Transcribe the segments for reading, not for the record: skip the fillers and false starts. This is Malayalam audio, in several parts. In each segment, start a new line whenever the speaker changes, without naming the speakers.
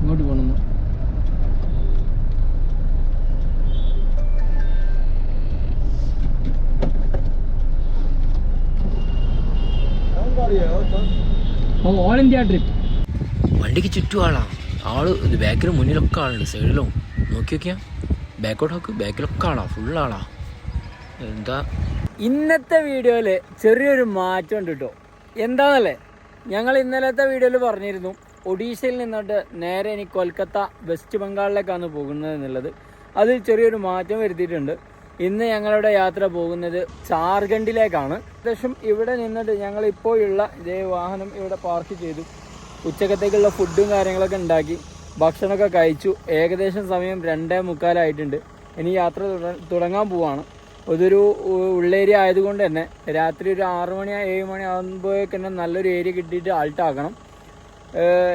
ഇങ്ങോട്ട് പോകണം. All India trip.
വണ്ടിക്ക് ചുറ്റും ആള് ഇത് ബാക്കിലും മുന്നിലൊക്കെ ആളുണ്ട്, സൈഡിലും നോക്കി നോക്കിയാ ബാക്കോട്ട് നോക്ക്, ബാക്കിലൊക്കെ ഫുള്ളാളാ. എന്താ
ഇന്നത്തെ വീഡിയോയിൽ ചെറിയൊരു മാറ്റം ഉണ്ട് കേട്ടോ. എന്താണെന്നല്ലേ, ഞങ്ങൾ ഇന്നലത്തെ വീഡിയോയിൽ പറഞ്ഞിരുന്നു ഒഡീഷയിൽ നിന്നിട്ട് നേരെ ഇനി കൊൽക്കത്ത വെസ്റ്റ് ബംഗാളിലേക്കാണ് പോകുന്നത് എന്നുള്ളത്. അതിൽ ചെറിയൊരു മാറ്റം വരുത്തിയിട്ടുണ്ട്. ഇന്ന് ഞങ്ങളുടെ യാത്ര പോകുന്നത് ജാർഖണ്ഡിലേക്കാണ്. ഏകദേശം ഇവിടെ നിന്നിട്ട് ഞങ്ങളിപ്പോൾ ഉള്ള ഇതേ വാഹനം ഇവിടെ പാർക്ക് ചെയ്തു. ഉച്ചക്കത്തേക്കുള്ള ഫുഡും കാര്യങ്ങളൊക്കെ ഉണ്ടാക്കി ഭക്ഷണമൊക്കെ കഴിച്ചു. ഏകദേശം സമയം 2:45 ഇനി യാത്ര തുടങ്ങാൻ പോവാണ്. അതൊരു ഉള്ളേരിയ ആയതുകൊണ്ട് തന്നെ രാത്രി ഒരു 6 മണി 7 മണി ആകുമ്പോഴേക്ക് തന്നെ നല്ലൊരു ഏരിയ കിട്ടിയിട്ട് ആൾട്ടാക്കണം.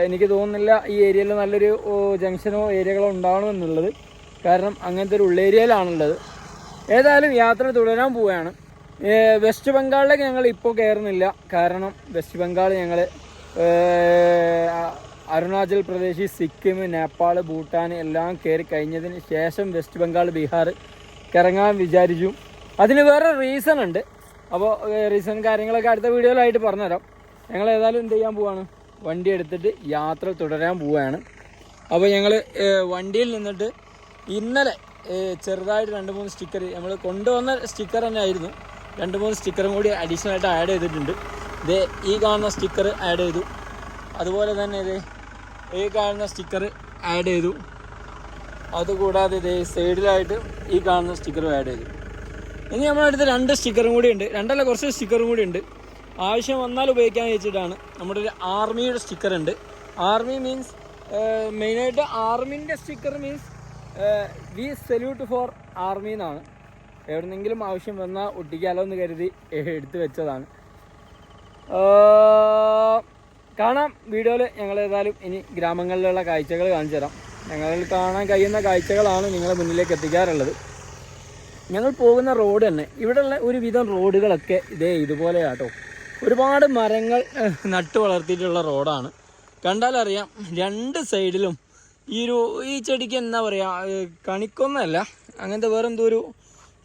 എനിക്ക് തോന്നുന്നില്ല ഈ ഏരിയയിൽ നല്ലൊരു ജംഗ്ഷനോ ഏരിയകളോ ഉണ്ടാവണമെന്നുള്ളത്. കാരണം അങ്ങനത്തെ ഒരു ഉള്ളേരിയയിലാണുള്ളത്. ഏതായാലും യാത്ര തുടരാൻ പോവുകയാണ്. വെസ്റ്റ് ബംഗാളിലേക്ക് ഞങ്ങൾ ഇപ്പോൾ കയറുന്നില്ല. കാരണം വെസ്റ്റ് ബംഗാൾ ഞങ്ങൾ അരുണാചൽ പ്രദേശ്, സിക്കിം, നേപ്പാൾ, ഭൂട്ടാൻ എല്ലാം കയറി കഴിഞ്ഞതിന് ശേഷം വെസ്റ്റ് ബംഗാൾ, ബീഹാർ ഇറങ്ങാൻ വിചാരിച്ചു. അതിന് വേറെ റീസൺ ഉണ്ട്. അപ്പോൾ റീസൺ കാര്യങ്ങളൊക്കെ അടുത്ത വീഡിയോയിലായിട്ട് പറഞ്ഞുതരാം. ഞങ്ങൾ ഏതായാലും എന്ത് ചെയ്യാൻ പോവാണ്, വണ്ടി എടുത്തിട്ട് യാത്ര തുടരാൻ പോവുകയാണ്. അപ്പോൾ ഞങ്ങൾ വണ്ടിയിൽ നിന്നിട്ട് ഇന്നലെ ചെറുതായിട്ട് 2-3 സ്റ്റിക്കർ നമ്മൾ കൊണ്ടുവന്ന സ്റ്റിക്കർ തന്നെ ആയിരുന്നു. 2-3 സ്റ്റിക്കറും കൂടി അഡീഷണൽ ആയിട്ട് ആഡ് ചെയ്തിട്ടുണ്ട്. ഇത് ഈ കാണുന്ന സ്റ്റിക്കർ ആഡ് ചെയ്തു. അതുപോലെ തന്നെ ഇത് ഈ കാണുന്ന സ്റ്റിക്കർ ആഡ് ചെയ്തു. അതുകൂടാതെ ഇത് സൈഡിലായിട്ട് ഈ കാണുന്ന സ്റ്റിക്കറും ആഡ് ചെയ്തു. ഇനി നമ്മളടുത്ത് 2 സ്റ്റിക്കറും കൂടി ഉണ്ട്. 2 കുറച്ച് സ്റ്റിക്കറും കൂടി ഉണ്ട്. ആവശ്യം വന്നാൽ ഉപയോഗിക്കാൻ വെച്ചിട്ടാണ്. നമ്മുടെ ഒരു ആർമിയുടെ സ്റ്റിക്കർ ഉണ്ട്. ആർമി മീൻസ് മെയിനായിട്ട് ആർമിൻ്റെ sticker means we salute for army എന്നാണ്. എവിടെന്നെങ്കിലും ആവശ്യം വന്നാൽ ഒട്ടിക്കാലോ എന്ന് കരുതി എടുത്തു വെച്ചതാണ്. കാണാം വീഡിയോയിൽ. ഞങ്ങൾ ഏതായാലും ഇനി ഗ്രാമങ്ങളിലുള്ള കാഴ്ചകൾ കാണിച്ചു തരാം. ഞങ്ങളിൽ കാണാൻ കഴിയുന്ന കാഴ്ചകളാണ് നിങ്ങളെ മുന്നിലേക്ക് എത്തിക്കാറുള്ളത്. ഞങ്ങൾ പോകുന്ന റോഡ് തന്നെ ഇവിടെയുള്ള ഒരുവിധം റോഡുകളൊക്കെ ഇതുപോലെയാട്ടോ. ഒരുപാട് മരങ്ങൾ നട്ടു വളർത്തിയിട്ടുള്ള റോഡാണ്. കണ്ടാലറിയാം 2 സൈഡിലും ഈ ചെടിക്ക് എന്താ പറയുക, കണിക്കൊന്നല്ല, അങ്ങനത്തെ വേറെന്തോ ഒരു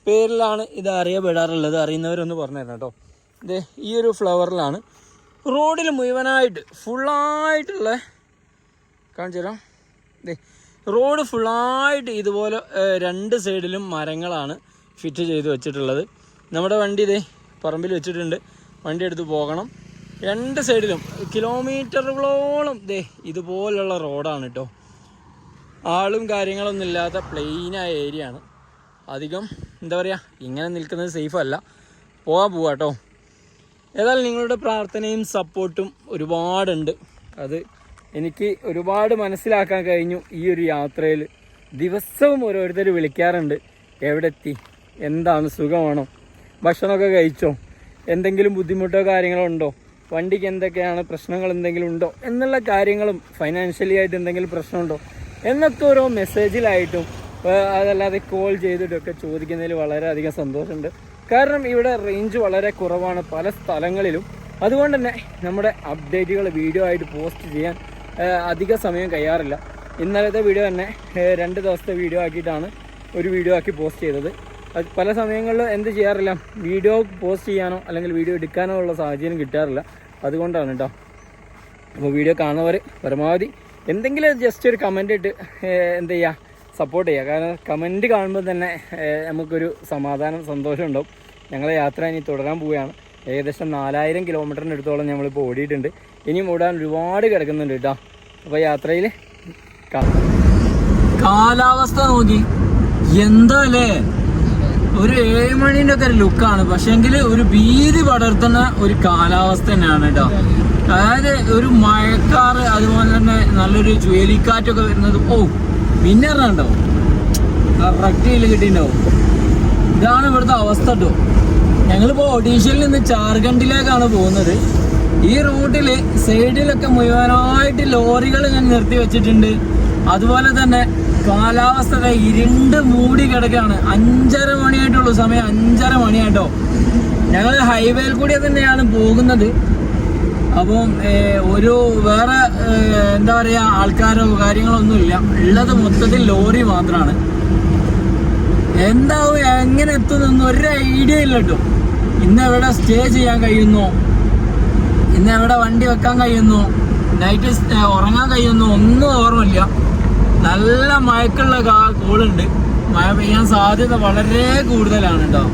പേരിലാണ് ഇത് അറിയപ്പെടാറുള്ളത്. അറിയുന്നവരൊന്ന് പറഞ്ഞു തരണം കേട്ടോ. ഇത് ഈ ഒരു ഫ്ലവറിലാണ് റോഡിൽ മുഴുവനായിട്ട് ഫുള്ളായിട്ടുള്ള കാണിച്ചു തരാം. റോഡ് ഫുള്ളായിട്ട് ഇതുപോലെ 2 സൈഡിലും മരങ്ങളാണ് ഫിറ്റ് ചെയ്ത് വെച്ചിട്ടുള്ളത്. നമ്മുടെ വണ്ടി പറമ്പിൽ വെച്ചിട്ടുണ്ട്. വണ്ടി എടുത്ത് പോകണം. 2 സൈഡിലും കിലോമീറ്ററുകളോളം ഇതുപോലുള്ള റോഡാണ് കേട്ടോ. ആളും കാര്യങ്ങളൊന്നും ഇല്ലാത്ത പ്ലെയിനായ ഏരിയ ആണ്. അധികം എന്താ പറയുക, ഇങ്ങനെ നിൽക്കുന്നത് സേഫ് അല്ല. പോവാ കേട്ടോ. ഏതായാലും നിങ്ങളുടെ പ്രാർത്ഥനയും സപ്പോർട്ടും ഒരുപാടുണ്ട്. അത് എനിക്ക് ഒരുപാട് മനസ്സിലാക്കാൻ കഴിഞ്ഞു. ഈ ഒരു യാത്രയിൽ ദിവസവും ഓരോരുത്തർ വിളിക്കാറുണ്ട്, എവിടെ എത്തി, എന്താണ്, സുഖമാണോ, ഭക്ഷണമൊക്കെ കഴിച്ചോ, എന്തെങ്കിലും ബുദ്ധിമുട്ടോ കാര്യങ്ങളോ ഉണ്ടോ, വണ്ടിക്ക് എന്തൊക്കെയാണ് പ്രശ്നങ്ങൾ എന്തെങ്കിലും ഉണ്ടോ എന്നുള്ള കാര്യങ്ങളും, ഫൈനാൻഷ്യലി ആയിട്ട് എന്തെങ്കിലും പ്രശ്നമുണ്ടോ എന്നൊക്കെ ഓരോ മെസ്സേജിലായിട്ടും അതല്ലാതെ കോൾ ചെയ്തിട്ടൊക്കെ ചോദിക്കുന്നതിൽ വളരെയധികം സന്തോഷമുണ്ട്. കാരണം ഇവിടെ റേഞ്ച് വളരെ കുറവാണ് പല സ്ഥലങ്ങളിലും. അതുകൊണ്ട് തന്നെ നമ്മുടെ അപ്ഡേറ്റുകൾ വീഡിയോ ആയിട്ട് പോസ്റ്റ് ചെയ്യാൻ അധിക സമയം കഴിയാറില്ല. ഇന്നലത്തെ വീഡിയോ തന്നെ 2 ദിവസത്തെ വീഡിയോ ആക്കിയിട്ടാണ് ഒരു വീഡിയോ ആക്കി പോസ്റ്റ് ചെയ്തത്. അത് പല സമയങ്ങളിൽ എന്ത് ചെയ്യാറില്ല, വീഡിയോ പോസ്റ്റ് ചെയ്യാനോ അല്ലെങ്കിൽ വീഡിയോ എടുക്കാനോ ഉള്ള സാഹചര്യം കിട്ടാറില്ല. അതുകൊണ്ടാണ് കേട്ടോ. അപ്പോൾ വീഡിയോ കാണുന്നവർ പരമാവധി എന്തെങ്കിലും ജസ്റ്റ് ഒരു കമൻ്റ് ഇട്ട് എന്ത് ചെയ്യുക, സപ്പോർട്ട് ചെയ്യുക. കാരണം കമൻറ്റ് കാണുമ്പോൾ തന്നെ നമുക്കൊരു സമാധാനം, സന്തോഷം ഉണ്ടാവും. ഞങ്ങളെ യാത്ര ഇനി തുടരാൻ പോവുകയാണ്. ഏകദേശം 4000 കിലോമീറ്ററിന് അടുത്തോളം നമ്മളിപ്പോൾ ഓടിയിട്ടുണ്ട്. ഇനിയും ഓടാൻ ഒരുപാട് കിടക്കുന്നുണ്ട് കേട്ടോ. അപ്പോൾ യാത്രയിൽ കാലാവസ്ഥ നോക്കി എന്താ അല്ലേ, ഒരു 7 മണീൻ്റെ ഒക്കെ ഒരു ലുക്കാണ്. പക്ഷേങ്കിൽ ഒരു ഭീതി പടർത്തുന്ന ഒരു കാലാവസ്ഥ തന്നെയാണ് കേട്ടോ. അതായത് ഒരു മഴക്കാറ്, അതുപോലെ തന്നെ നല്ലൊരു ചുഴലിക്കാറ്റൊക്കെ വരുന്നത്. മിന്നറുണ്ടാവും, കറക്റ്റിൽ കിട്ടിയിട്ടുണ്ടാവും. ഇതാണ് ഇവിടുത്തെ അവസ്ഥ കേട്ടോ. ഞങ്ങളിപ്പോൾ ഒഡീഷയിൽ നിന്ന് ജാർഖണ്ഡിലേക്കാണ് പോകുന്നത്. ഈ റൂട്ടിൽ സൈഡിലൊക്കെ മുഴുവനായിട്ട് ലോറികൾ ഞാൻ നിർത്തി വെച്ചിട്ടുണ്ട്. അതുപോലെ തന്നെ കാലാവസ്ഥ ഇരുണ്ട് മൂടി കിടക്കുകയാണ്. 5:30 മണിയായിട്ടുള്ളൂ സമയം. 5:30 മണിയായിട്ടോ. ഞങ്ങൾ ഹൈവേയിൽ കൂടി തന്നെയാണ് പോകുന്നത്. അപ്പം ഒരു വേറെ എന്താ പറയുക ആൾക്കാരോ കാര്യങ്ങളൊന്നുമില്ല, ഉള്ളത് മൊത്തത്തിൽ ലോറി മാത്രമാണ്. എന്താവും എങ്ങനെ എത്തുന്നൊന്നും ഒരു ഐഡിയ ഇല്ല കേട്ടോ. ഇന്ന് എവിടെ സ്റ്റേ ചെയ്യാൻ കഴിയുന്നോ, ഇന്ന് എവിടെ വണ്ടി വെക്കാൻ കഴിയുന്നോ, നൈറ്റ് ഉറങ്ങാൻ കഴിയുന്നോ ഒന്നും ഓർമ്മയില്ല. നല്ല മഴക്കുള്ള കോളുണ്ട്, മഴ പെയ്യാൻ സാധ്യത വളരെ കൂടുതലാണ് കേട്ടോ.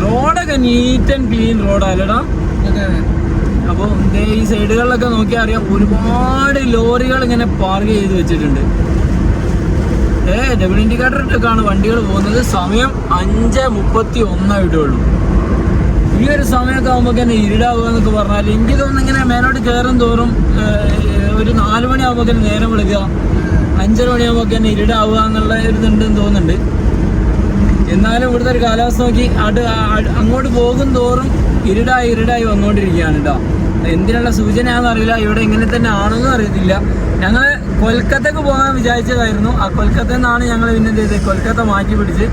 റോഡൊക്കെ നീറ്റ് ആൻഡ് ക്ലീൻ റോഡല്ലടാ. അപ്പോൾ ഈ സൈഡുകളിലൊക്കെ നോക്കിയാൽ അറിയാം, ഒരുപാട് ലോറികൾ ഇങ്ങനെ പാർക്ക് ചെയ്ത് വെച്ചിട്ടുണ്ട്. ഡബിൾ ഇൻഡിക്കേറ്റർ ഇട്ടൊക്കെയാണ് വണ്ടികൾ പോകുന്നത്. സമയം 5:31 ഉള്ളൂ. ഈ ഒരു സമയമൊക്കെ ആകുമ്പോൾ തന്നെ ഇരുടാവുക എന്നൊക്കെ പറഞ്ഞാൽ എനിക്ക് തോന്നുന്നു ഇങ്ങനെ മേലോട്ട് കയറും തോറും ഒരു 4 മണിയാകുമ്പോൾ തന്നെ നേരം വിളിക്കുക, 5:30 മണിയാകുമ്പോൾ തന്നെ ഇരുടാവുക എന്നുള്ള ഒരു ഇതുണ്ടെന്ന് തോന്നുന്നുണ്ട്. എന്നാലും ഇവിടുത്തെ ഒരു കാലാവസ്ഥ നോക്കി അങ്ങോട്ട് പോകും തോറും ഇരുടായി വന്നുകൊണ്ടിരിക്കുകയാണ് കേട്ടോ. എന്തിനുള്ള സൂചനയാണെന്ന് അറിയില്ല, ഇവിടെ ഇങ്ങനെ തന്നെ ആണെന്നും അറിയത്തില്ല. ഞങ്ങൾ കൊൽക്കത്തക്ക് പോകാൻ വിചാരിച്ചതായിരുന്നു. ആ കൊൽക്കത്തയിൽ നിന്നാണ് ഞങ്ങൾ പിന്നെ എന്ത് ചെയ്തത്, കൊൽക്കത്ത മാറ്റി പിടിച്ച്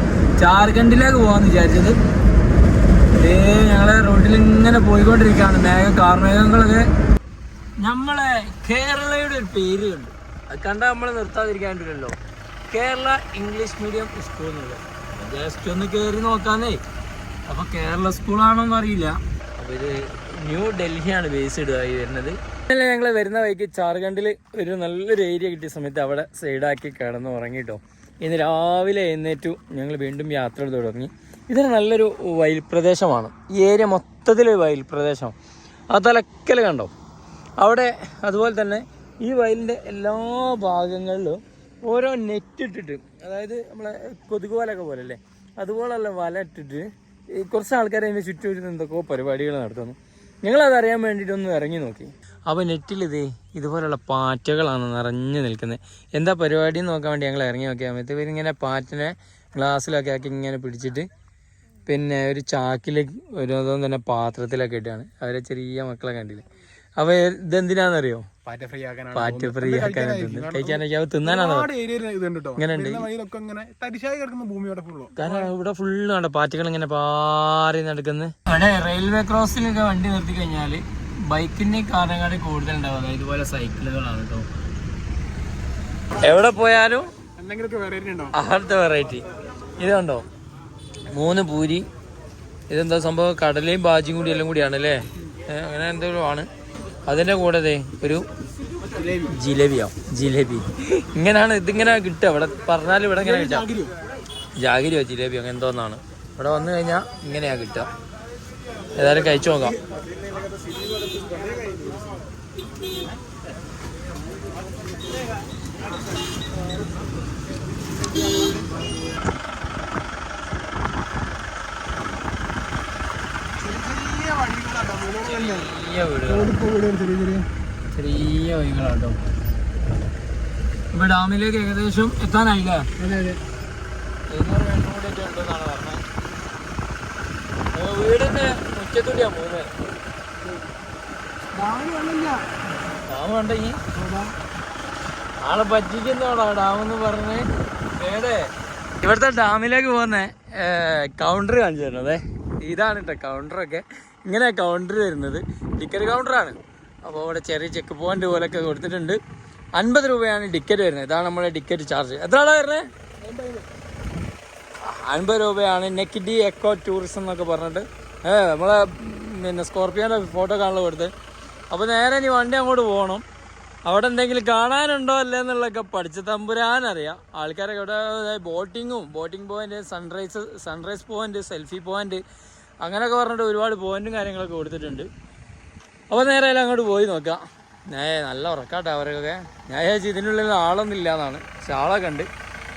ജാർഖണ്ഡിലേക്ക് പോകാമെന്ന് വിചാരിച്ചത്. ഞങ്ങളെ റോഡിൽ ഇങ്ങനെ പോയിക്കൊണ്ടിരിക്കുകയാണ്. കാർമേഘങ്ങളൊക്കെ. നമ്മളെ കേരളയുടെ ഒരു പേര് കണ്ടു, അത് കണ്ടാൽ നമ്മൾ നിർത്താതിരിക്കാണ്ടില്ലല്ലോ. കേരള ഇംഗ്ലീഷ് മീഡിയം സ്കൂൾ എന്നുള്ളത്. ജസ്റ്റ് ഒന്ന് കയറി നോക്കാന്നേ. അപ്പോൾ കേരള സ്കൂളാണോന്ന് അറിയില്ല. അപ്പോൾ ഇത് ന്യൂ ഡൽഹിയാണ് ബേസ്ഡ് ആയി വരുന്നത്. ഇന്നലെ ഞങ്ങൾ വരുന്ന വഴിക്ക് ജാർഖണ്ഡിൽ ഒരു നല്ലൊരു ഏരിയ കിട്ടിയ സമയത്ത് അവിടെ സൈഡാക്കി കിടന്ന് ഉറങ്ങിട്ടോ. ഇന്ന് രാവിലെ എഴുന്നേറ്റു ഞങ്ങൾ വീണ്ടും യാത്ര തുടങ്ങി. ഇതൊരു നല്ലൊരു വയൽ പ്രദേശമാണ്. ഈ ഏരിയ മൊത്തത്തിലൊരു വയൽ പ്രദേശം. ആ തലക്കൽ കണ്ടോ അവിടെ. അതുപോലെ തന്നെ ഈ വയലിൻ്റെ എല്ലാ ഭാഗങ്ങളിലും ഓരോ നെറ്റ് ഇട്ടിട്ട്, അതായത് നമ്മളെ കൊതുക് വലൊക്കെ പോലെ അല്ലേ, അതുപോലുള്ള വല ഇട്ടിട്ട് കുറച്ച് ആൾക്കാർ അതിൻ്റെ ചുറ്റും എന്തൊക്കെയോ പരിപാടികൾ നടത്തുന്നു. ഞങ്ങളതറിയാൻ വേണ്ടിയിട്ടൊന്ന് ഇറങ്ങി നോക്കി. അപ്പോൾ നെറ്റിൽ ഇതുപോലുള്ള പാറ്റകളാണ് നിറഞ്ഞു നിൽക്കുന്നത്. എന്താ പരിപാടി എന്ന് നോക്കാൻ വേണ്ടി ഞങ്ങൾ ഇറങ്ങി നോക്കിയാൽ സമയത്ത് ഇവരിങ്ങനെ പാറ്റിനെ ഗ്ലാസ്സിലൊക്കെ ആക്കി ഇങ്ങനെ പിടിച്ചിട്ട് പിന്നെ ഒരു ചാക്കിലേക്ക് ഓരോന്നും തന്നെ പാത്രത്തിലൊക്കെ ഇട്ടാണ്. അവരെ ചെറിയ മക്കളെ കണ്ടില്ലേ. അപ്പോൾ ഇതെന്തിനാണെന്നറിയോ? പാറ്റ ഫ്രീ ആക്കാൻ കഴിക്കാനൊക്കെ അവ തിന്നാനാണോ? കാരണം ഇവിടെ ഫുള്ള് കണ്ടോ പാറ്റകൾ ഇങ്ങനെ പാറി നടക്കുന്നത്. ഇവിടെ റെയിൽവേ ക്രോസിലൊക്കെ വണ്ടി നിർത്തി കഴിഞ്ഞാൽ ബൈക്കിന്റെ കാരണക്കാട് കൂടുതലുണ്ടാവുക ഇതുപോലെ സൈക്കിളുകളാണ് കേട്ടോ. എവിടെ പോയാലും അവിടുത്തെ വെറൈറ്റി. ഇത് കണ്ടോ 3 പൂരി. ഇതെന്താ സംഭവം? കടലയും ബാജിയും കൂടി എല്ലാം കൂടിയാണ് അല്ലേ, അങ്ങനെ എന്തെങ്കിലും ആണ്. അതിൻ്റെ കൂടെ ഒരു ജിലേബി ഇങ്ങനെയാണ് ഇതിങ്ങനെ കിട്ടുക. ഇവിടെ പറഞ്ഞാൽ ഇവിടെ ഇങ്ങനെ കിട്ടാം. ജാഗിരിയോ ജിലേബിയോ അങ്ങനെ എന്തോന്നാണ്. ഇവിടെ വന്നു കഴിഞ്ഞാൽ ഇങ്ങനെയാ കിട്ടുക. ഏതായാലും കഴിച്ചു നോക്കാം. ചെറിയ വഴികളാട്ടോ. ഇപ്പൊ ഡാമിലേക്ക് ഏകദേശം എത്താനായില്ലേ? 700 കൂടി ഉണ്ടെന്നാണ് പറഞ്ഞത്. വീടിന്റെ മുറ്റത്തൂടിയാ പോകുന്നത്. ഡാം കണ്ട ഈ ആളെ പറ്റിക്കുന്നോടാ ഡാമെന്ന് പറഞ്ഞ്. ഇവിടുത്തെ ഡാമിലേക്ക് പോകുന്ന കൗണ്ടർ കാണിച്ചു തരുന്നത് ഇതാണ് കേട്ടോ. കൗണ്ടറൊക്കെ ഇങ്ങനെ കൗണ്ടർ വരുന്നത് ടിക്കറ്റ് കൗണ്ടറാണ്. അപ്പോൾ ഇവിടെ ചെറിയ ചെക്ക് പോയിന്റ് പോലൊക്കെ കൊടുത്തിട്ടുണ്ട്. 50 രൂപയാണ് ടിക്കറ്റ് വരുന്നത്. ഇതാണ് നമ്മുടെ ടിക്കറ്റ് ചാർജ്. എത്രയാണ് വരുന്നത്? 50 രൂപയാണ്. നെക്കിഡി എക്കോ ടൂറിസം എന്നൊക്കെ പറഞ്ഞിട്ട് നമ്മളെ പിന്നെ സ്കോർപ്പിയോൻ്റെ ഫോട്ടോ കാണാൻ കൊടുത്ത്. അപ്പോൾ നേരെ ഇനി വണ്ടി അങ്ങോട്ട് പോകണം. അവിടെ എന്തെങ്കിലും കാണാനുണ്ടോ അല്ലേ എന്നുള്ളതൊക്കെ പഠിച്ച് തമ്പുരാനറിയാം. ആൾക്കാരൊക്കെ ഇവിടെ boating point, sunrise point, selfie point അങ്ങനെയൊക്കെ പറഞ്ഞിട്ട് ഒരുപാട് പോയിന്റും കാര്യങ്ങളൊക്കെ കൊടുത്തിട്ടുണ്ട്. അപ്പോൾ നേരെ അങ്ങോട്ട് പോയി നോക്കാം. നല്ല ഉറക്കാട്ടോ അവർക്കൊക്കെ. ഞാൻ വിചാരിച്ചു ഇതിനുള്ളിൽ ആളൊന്നും ഇല്ല എന്നാണ്. പക്ഷെ ആളൊക്കെ ഉണ്ട്.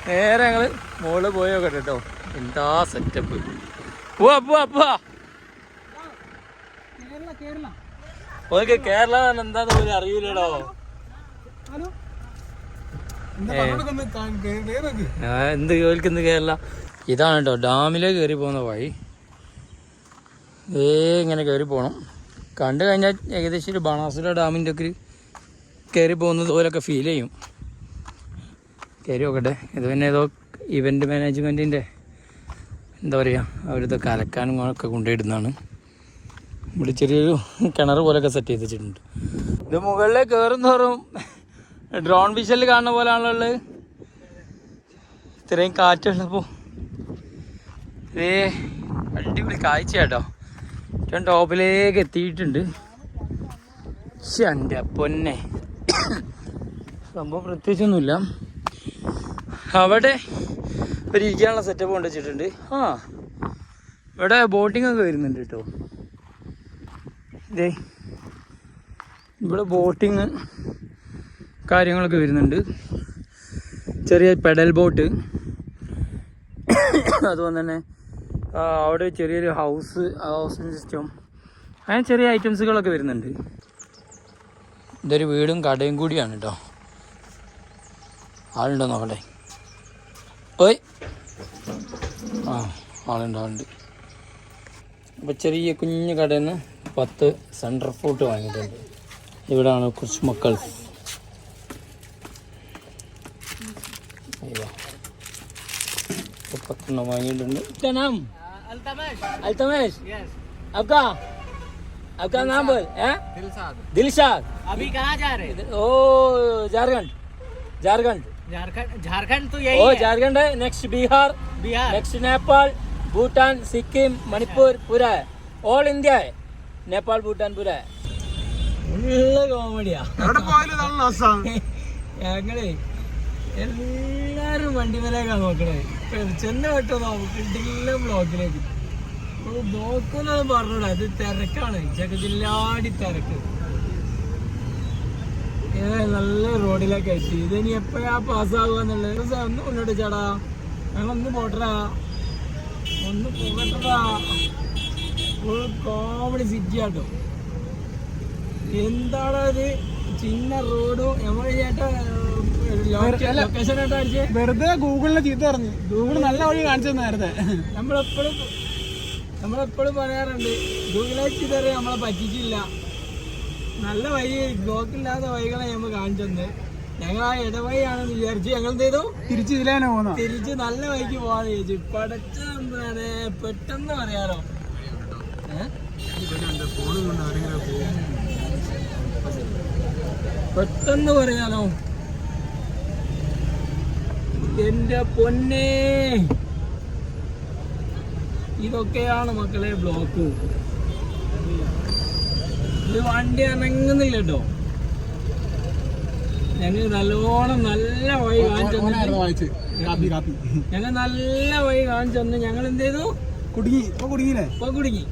നേരെ ഞങ്ങൾ മുകളിൽ പോയി നോക്കട്ടെ കേട്ടോ. എന്താ സെറ്റപ്പ്. പോവാ ഓക്കെ. കേരള എന്താന്ന് പോലും അറിയില്ലടോ. എന്ത് ജോലിക്കുന്ന കേരള. ഇതാണ് കേട്ടോ ഡാമിലേക്ക് കയറി പോകുന്ന വഴി. ഇങ്ങനെ കയറി പോകണം. കണ്ടു കഴിഞ്ഞാൽ ഏകദേശം ഒരു ബാണാസുര ഡാമിൻ്റെ ഒക്കെ കയറി പോകുന്നത് പോലൊക്കെ ഫീൽ ചെയ്യും. കയറി നോക്കട്ടെ. ഇത് പിന്നെ ഏതോ ഇവൻറ്റ് മാനേജ്മെൻറ്റിൻ്റെ എന്താ പറയുക, അവരിതൊക്കെ അലക്കാനും ഒക്കെ കൊണ്ടുപോയിടുന്നതാണ്. ഇവിടെ ചെറിയൊരു കിണർ പോലെയൊക്കെ സെറ്റ് ചെയ്ത് വെച്ചിട്ടുണ്ട്. ഇത് മുകളിലേക്ക് കയറും തോറും ഡ്രോൺ വിഷനിൽ കാണുന്ന പോലെയാണല്ലോ ഉള്ളത്. ഇത്രയും കാറ്റുള്ളപ്പോൾ ഇതേ അടിപൊളി കാഴ്ച കേട്ടോ. ഞാൻ ടോപ്പിലേക്ക് എത്തിയിട്ടുണ്ട്. എൻ്റെ പൊന്നെ, സംഭവം പ്രത്യേകിച്ചൊന്നുമില്ല. അവിടെ ഒരു ഇരിക്കാനുള്ള സെറ്റപ്പ് കൊണ്ട് വെച്ചിട്ടുണ്ട്. ഇവിടെ ബോട്ടിംഗ് ഒക്കെ വരുന്നുണ്ട് കേട്ടോ. ഇതേ ഇവിടെ ബോട്ടിങ് കാര്യങ്ങളൊക്കെ വരുന്നുണ്ട്. ചെറിയ പെഡൽ ബോട്ട്, അതുപോലെ തന്നെ അവിടെ ചെറിയൊരു ഹൗസിങ് സിസ്റ്റം, അങ്ങനെ ചെറിയ ഐറ്റംസുകളൊക്കെ വരുന്നുണ്ട്. ഇതൊരു വീടും കടയും കൂടിയാണ് കേട്ടോ. ആളുണ്ടോ നോക്കട്ടെ. ഓയ് ആളുണ്ട്. അപ്പോൾ ചെറിയ കുഞ്ഞു കടയിൽ നിന്ന് 10 സെൻട്രൽ ഫ്രൂട്ട് വാങ്ങിയിട്ടുണ്ട്. ഇവിടെയാണ് കുറച്ച് മക്കൾ. 10 വാങ്ങിയിട്ടുണ്ട്. नाम अल्तमश। आपका नाम बोल। दिलशाद।
अभी कहाँ जा रहे हैं?
ओ झारखंड
तो यही
ओ
है।
झारखंड है। नेक्स्ट बिहार, नेक्स्ट नेपाल, भूटान, सिक्किम, मणिपुर पूरा है। ऑल इंडिया है। नेपाल भूटान पूरा है. കോമഡിയാ ഞങ്ങളെ എല്ലാരും വണ്ടിമേലേക്കാ നോക്കണേ. ചെന്ന കേട്ടോ നമുക്കില്ല ബ്ലോക്കിലേക്ക്. ബ്ലോക്ക് എന്നാണ് പറഞ്ഞോളൂ. അത് തിരക്കാണ്, ജഗജില്ലാടി തിരക്ക്. നല്ല റോഡിലേക്ക് എത്തി. ഇതിനി എപ്പോഴാ പാസ്സാകുകയെന്നുള്ളത്. ഒന്ന് മുന്നോട്ട് ചേടാ, ഞങ്ങളൊന്ന് പോട്ടറാ, ഒന്ന് പോകട്ടടാ. ഫുൾ കോമഡി സിറ്റി ആട്ടോ. എന്താണത് ചിന്ന റോഡും നമ്മൾ ചേട്ടാ ലൊക്കേഷൻ ആയിട്ട് അടിച്ചേ.
വെറുതെ ഗൂഗിളിനെ ചീത്ത പറഞ്ഞു. ഗൂഗിൾ നല്ല വഴി കാണിച്ചു നേരത്തെ.
നമ്മളെപ്പോഴും പറയാറുണ്ട് ഗൂഗിളായിട്ട് ഇതുവരെ നമ്മളെ പറ്റിച്ചില്ല. നല്ല വഴി, ബ്ലോക്കില്ലാത്ത വഴികളെ നമ്മൾ കാണിച്ചെന്ന്. ഞങ്ങൾ ആ ഇടവഴിയാണെന്ന് വിചാരിച്ചു. ഞങ്ങൾ എന്ത് ചെയ്തു?
തിരിച്ച് ഇതിലേനെ പോകുന്ന
തിരിച്ച് നല്ല വഴിക്ക് പോകാന്ന് ചോദിച്ചു. പടച്ച പെട്ടെന്ന് പറയാലോ. പെട്ടെന്ന് പറയാലോ. എന്റെ പൊന്നേ, ഇതൊക്കെയാണ് മക്കളെ ബ്ലോക്ക്. ഇത് വണ്ടി അനങ്ങുന്നില്ല കേട്ടോ. ഞങ്ങൾ നല്ലോണം നല്ല വഴി കാണിച്ചു. ഞങ്ങൾ നല്ല വഴി കാണിച്ചു തന്നു. ഞങ്ങൾ എന്ത് ചെയ്തു?
കുടുങ്ങിയില്ലേ?
ഇപ്പൊ കുടുങ്ങി.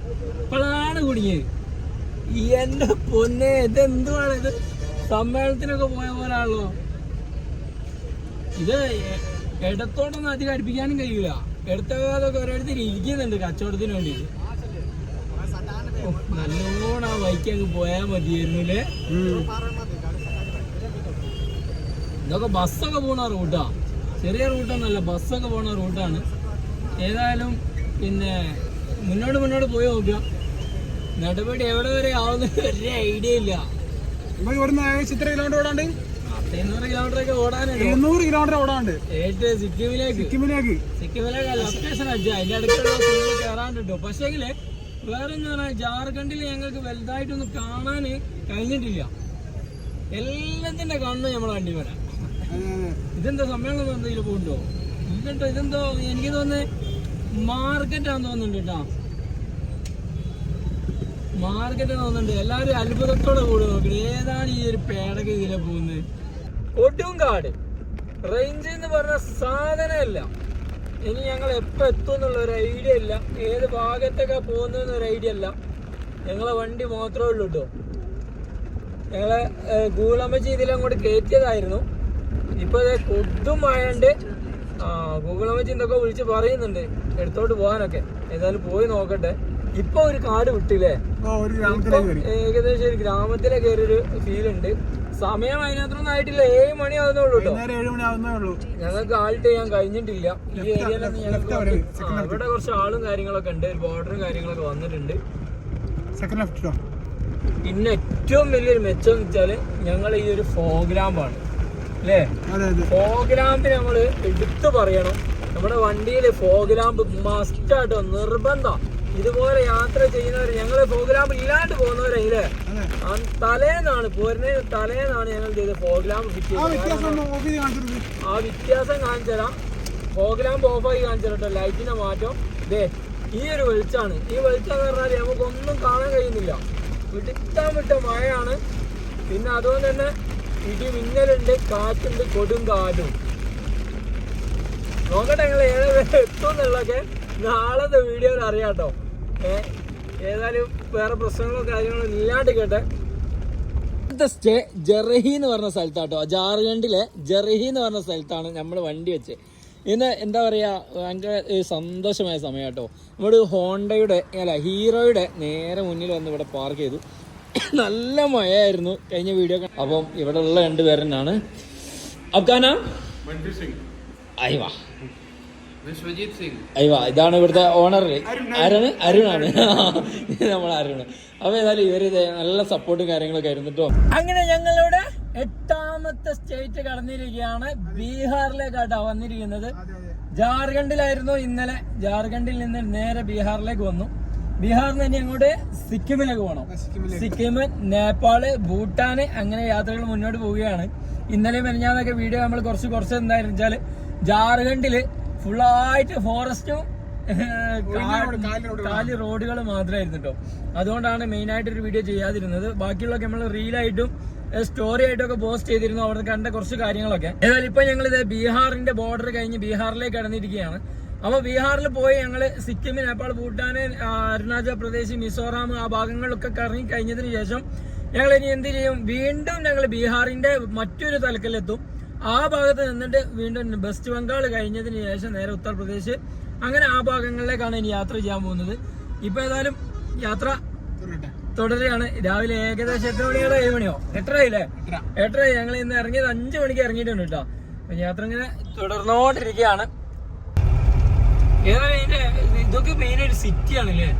ഇപ്പോഴാണ് കുടുങ്ങിയത്. എന്റെ പൊന്നെ, ഇതെന്തുവാണ് ഇത്? സമ്മേളനത്തിനൊക്കെ പോയ പോലാണല്ലോ ഇത്. ഇടത്തോട്ടൊന്നും അധികം അടുപ്പിക്കാനും കഴിയൂല. ഇടത്തോട്ടൊക്കെ ഓരോരുത്തർ ഇരിക്കുന്നുണ്ട് കച്ചവടത്തിന് വേണ്ടിയിട്ട്. നല്ലോണം ആ ബൈക്ക് അങ്ങ് പോയാൽ മതിയായിരുന്നു അല്ലേ? ഇതൊക്കെ ബസ്സൊക്കെ പോണ റൂട്ടാ, ചെറിയ റൂട്ടൊന്നല്ല, ബസ്സൊക്കെ പോണ റൂട്ടാണ്. ഏതായാലും പിന്നെ മുന്നോട്ട് പോയി നോക്കുക. നടപടി എവിടെ വരെ ആവുന്ന ഒരു ഐഡിയ ഇല്ല.
ഇവിടുന്ന് ഏകദേശം ഇത്ര കിലോമീറ്റർ ഓടാണ്ട്?
800 കിലോമീറ്ററൊക്കെ ഓടാനുണ്ട്.
200 കിലോമീറ്റർ ഓടാണ്ട്
സിക്കിമിലേക്ക് ലൊക്കേഷൻ അടിച്ചാൽ അതിന്റെ അടുത്തുള്ള ഫുള്ള് കയറാണ്ട് കിട്ടും. പക്ഷേങ്കില് വേറെ എന്താ പറഞ്ഞാൽ ജാർഖണ്ഡിൽ ഞങ്ങൾക്ക് വലുതായിട്ടൊന്നും കാണാൻ കഴിഞ്ഞിട്ടില്ല. എല്ലാത്തിന്റെ കണ്ണ് നമ്മളെ വണ്ടി വരാം. ഇതെന്താ സമ്മേളനം എന്തെങ്കിലും പോകണ്ടോ? ഇല്ലട്ടോ, ഇതെന്തോ എനിക്ക് തോന്നുന്നത് മാർക്കറ്റാന്ന് തോന്നുന്നുണ്ട് കേട്ടോ. മാർക്കറ്റ് തോന്നുന്നുണ്ട്. എല്ലാവരും അത്ഭുതത്തോടെ കൂടി നോക്കണം ഏതാണ് ഈ ഒരു പേടൊക്കെ ഇതിലെ പോകുന്നത്. കൊടുങ്കാട് റേഞ്ച് എന്ന് പറഞ്ഞ സാധനമല്ല. ഇനി ഞങ്ങൾ എപ്പോൾ എത്തും എന്നുള്ള ഒരു ഐഡിയ ഇല്ല. ഏത് ഭാഗത്തൊക്കെ പോകുന്നതെന്നൊരു ഐഡിയ ഇല്ല. ഞങ്ങളെ വണ്ടി മാത്രമേ ഉള്ളൂ കേട്ടോ. ഞങ്ങളെ ഗൂഗിളമ്മച്ചി ഇതിലങ്ങോട്ട് കയറ്റിയതായിരുന്നു. ഇപ്പോൾ ഇത് കൊടും ആയതുകൊണ്ട് ഗൂഗിളമ്മച്ചി എന്തൊക്കെ വിളിച്ച് പറയുന്നുണ്ട് എടുത്തോട്ട് പോകാനൊക്കെ. ഏതായാലും പോയി നോക്കട്ടെ. ഇപ്പൊ ഒരു കാട് വിട്ടില്ലേ? ഏകദേശം ഒരു ഗ്രാമത്തിലെ കയറിയൊരു ഫീലുണ്ട്. സമയം അതിനകത്തൊന്നും ആയിട്ടില്ല. 7 മണി ആവുന്നുള്ളൂ കേട്ടോ. ഞങ്ങൾക്ക് ആൾട്ട് ചെയ്യാൻ കഴിഞ്ഞിട്ടില്ല. ഈ ഏരിയയിലൊന്നും ഞങ്ങൾക്ക് ഇവിടെ കുറച്ച് ആളും കാര്യങ്ങളൊക്കെ ഉണ്ട്. ഒരു ബോർഡറും കാര്യങ്ങളൊക്കെ വന്നിട്ടുണ്ട്. പിന്നെ ഏറ്റവും വലിയൊരു മെച്ചം എന്ന് വെച്ചാല് ഞങ്ങൾ ഈ ഒരു ഫോഗ്രാമ്പാണ് അല്ലേ? ഫോഗ്രാമ്പ് നമ്മള് എടുത്തു പറയണം. നമ്മുടെ വണ്ടിയിൽ ഫോഗ്രാമ്പ് മസ്റ്റായിട്ടോ നിർബന്ധം. ഇതുപോലെ യാത്ര ചെയ്യുന്നവർ, ഞങ്ങള് പ്രോഗ്രാം ഇല്ലാണ്ട് പോകുന്നവരല്ലേ, തലേന്നാണ് പോരുന്നതിന് തലേന്നാണ് ഞങ്ങൾ ചെയ്ത് പ്രോഗ്രാം ഫിറ്റ് ചെയ്തത്. ആ വ്യത്യാസം കാണിച്ചു തരാം. പ്രോഗ്രാം ഓഫായി കാണിച്ചു തരാം കേട്ടോ. ലൈറ്റിന്റെ മാറ്റം ഇതേ ഈ ഒരു വെളിച്ചാണ്. ഈ വെളിച്ചം എന്ന് പറഞ്ഞാൽ നമുക്കൊന്നും കാണാൻ കഴിയുന്നില്ല. വിട്ട മഴയാണ്. പിന്നെ അതുകൊണ്ട് തന്നെ ഇടി മിന്നലുണ്ട്, കാറ്റുണ്ട്, കൊടും കാറ്റും. നോക്കട്ടെ ഞങ്ങൾ ഏത് എത്തും എന്നുള്ളതൊക്കെ നാളത്തെ വീഡിയോയിൽ അറിയാട്ടോ. ഏതായാലും വേറെ പ്രശ്നങ്ങളോ കാര്യങ്ങളോ ഇല്ലാണ്ട് കേട്ടെ. സ്റ്റേ ജർഹി എന്ന് പറഞ്ഞ സ്ഥലത്താട്ടോ, ജാർഖണ്ഡിലെ ജർഹി എന്ന് പറഞ്ഞ സ്ഥലത്താണ് നമ്മൾ വണ്ടി വെച്ച്. ഇന്ന് എന്താ പറയുക, ഭയങ്കര സന്തോഷമായ സമയം കേട്ടോ. നമ്മൾ ഹോണ്ടയുടെ ഹീറോയുടെ നേരെ മുന്നിൽ വന്ന് ഇവിടെ പാർക്ക് ചെയ്തു. നല്ല മഴയായിരുന്നു കഴിഞ്ഞ വീഡിയോ. അപ്പം ഇവിടെ ഉള്ള രണ്ടുപേർ തന്നെയാണ്. അഫ്ഗാന അയ്വാ അയ്വാ, ഇതാണ് ഇവിടുത്തെ ഓണർ. ആരാണ്? അരുണാണ്. നമ്മളെ അരുണ്. അപ്പൊ ഏതായാലും ഇവര് നല്ല സപ്പോർട്ടും കാര്യങ്ങളൊക്കെ ആയിരുന്നു കേട്ടോ. അങ്ങനെ ഞങ്ങളുടെ 8ാമത്തെ സ്റ്റേറ്റ് കടന്നിരിക്കുകയാണ്. ബീഹാറിലേക്കാട്ടോ വന്നിരിക്കുന്നത്. ജാർഖണ്ഡിലായിരുന്നു ഇന്നലെ. ജാർഖണ്ഡിൽ നിന്ന് നേരെ ബീഹാറിലേക്ക് വന്നു. ബീഹാറിൽ നിന്ന് അങ്ങോട്ട് സിക്കിമിലേക്ക് പോകണം. സിക്കിം, നേപ്പാള്, ഭൂട്ടാന്, അങ്ങനെ യാത്രകൾ മുന്നോട്ട് പോവുകയാണ്. ഇന്നലെ മെനഞ്ഞാന്നൊക്കെ വീഡിയോ നമ്മൾ കുറച്ച് എന്തായിരുന്നു വെച്ചാല് ജാർഖണ്ഡില് ഫുള്ളായിട്ട് ഫോറസ്റ്റും കാലി റോഡുകൾ മാത്രമായിരുന്നു കേട്ടോ. അതുകൊണ്ടാണ് മെയിനായിട്ട് ഒരു വീഡിയോ ചെയ്യാതിരുന്നത്. ബാക്കിയുള്ളതൊക്കെ നമ്മൾ റീലായിട്ടും സ്റ്റോറി ആയിട്ടൊക്കെ പോസ്റ്റ് ചെയ്തിരുന്നു, അവിടെ കണ്ട കുറച്ച് കാര്യങ്ങളൊക്കെ. ഏതായാലും ഇപ്പൊ ഞങ്ങൾ ഇത് ബീഹാറിന്റെ ബോർഡർ കഴിഞ്ഞ് ബീഹാറിലേക്ക് കടന്നിരിക്കുകയാണ്. അപ്പൊ ബീഹാറിൽ പോയി ഞങ്ങള് സിക്കിം, നേപ്പാൾ, ഭൂട്ടാന്, അരുണാചൽ പ്രദേശ്, മിസോറാം ആ ഭാഗങ്ങളിലൊക്കെ കറങ്ങി കഴിഞ്ഞതിന് ശേഷം ഞങ്ങൾ ഇനി എന്ത് ചെയ്യും, വീണ്ടും ഞങ്ങൾ ബീഹാറിന്റെ മറ്റൊരു തലക്കലെത്തും. ആ ഭാഗത്ത് നിന്നിട്ട് വീണ്ടും വെസ്റ്റ് ബംഗാൾ കഴിഞ്ഞതിന് ശേഷം നേരെ ഉത്തർപ്രദേശ്, അങ്ങനെ ആ ഭാഗങ്ങളിലേക്കാണ് ഇനി യാത്ര ചെയ്യാൻ പോകുന്നത്. ഇപ്പൊ ഏതായാലും യാത്ര തുടരുകയാണ്. രാവിലെ ഏകദേശം 8 മണിയോ 7 മണിയോ 8:30 8:30 ഞങ്ങൾ ഇന്ന് ഇറങ്ങിയത് 5 മണിക്ക് ഇറങ്ങിയിട്ടുണ്ട് കേട്ടോ. അപ്പൊ യാത്ര ഇങ്ങനെ തുടർന്നോണ്ടിരിക്കുകയാണ്. ഏതായാലും ഇതൊക്കെ മെയിനായിട്ട് സിറ്റിയാണല്ലേ,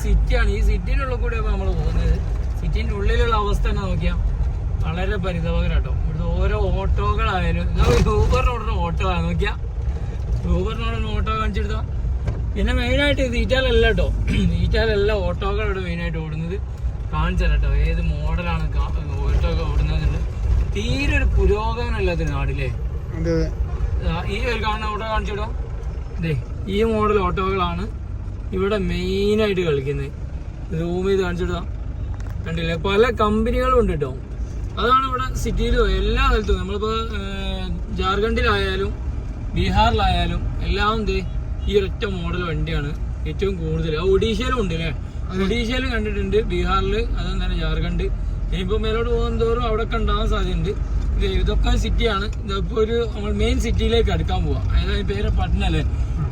സിറ്റിയാണ്. ഈ സിറ്റിനുള്ളിൽ കൂടെ നമ്മൾ പോകുന്നത്. സിറ്റിന്റെ ഉള്ളിലുള്ള അവസ്ഥ തന്നെ നോക്കിയാൽ വളരെ പരിതാപകരാട്ടോ. ഇവിടുത്തെ ഓരോ ഓട്ടോകളായാലും ഊബറിനോടുന്ന ഓട്ടോ ആണ് നോക്കിയാ, ഊബറിനോടുന്ന ഓട്ടോ കാണിച്ചെടുത്താ. പിന്നെ മെയിനായിട്ട് ഈറ്റാലല്ല കേട്ടോ, ഈറ്റാലല്ല ഓട്ടോകൾ ഇവിടെ മെയിനായിട്ട് ഓടുന്നത്. കാണിച്ചാൽ കേട്ടോ ഏത് മോഡലാണ് ഓട്ടോ ഓടുന്നത്. തീരെ ഒരു പുരോഗമനമല്ലാത്ത നാടില്ലേ. ഈ ഒരു കാണുന്ന ഓട്ടോ കാണിച്ചിടോ, ഇതേ ഈ മോഡൽ ഓട്ടോകളാണ് ഇവിടെ മെയിനായിട്ട് കളിക്കുന്നത്. റൂം ചെയ്ത് കാണിച്ചിടാ, കണ്ടില്ലേ പല കമ്പനികളും ഉണ്ട് കേട്ടോ. അതാണ് ഇവിടെ സിറ്റിയിലും എല്ലാ സ്ഥലത്തും. നമ്മളിപ്പോ ജാർഖണ്ഡിലായാലും ബീഹാറിലായാലും എല്ലാം ഈ ഒരൊറ്റ മോഡൽ വണ്ടിയാണ് ഏറ്റവും കൂടുതൽ. ഒഡീഷയിലും ഉണ്ട് അല്ലേ, ഒഡീഷയിലും കണ്ടിട്ടുണ്ട്, ബീഹാറിൽ, അതും തന്നെ ജാർഖണ്ഡ്. ഇനിയിപ്പോ മേലോട്ട് പോകുന്നതോറും അവിടെ ഒക്കെ ഉണ്ടാവാൻ സാധ്യതയുണ്ട്. ഇതൊക്കെ സിറ്റിയാണ്. ഇതിപ്പോ ഒരു നമ്മൾ മെയിൻ സിറ്റിയിലേക്ക് അടുക്കാൻ പോവാ. അതായത് പേര് പട്ന അല്ലേ,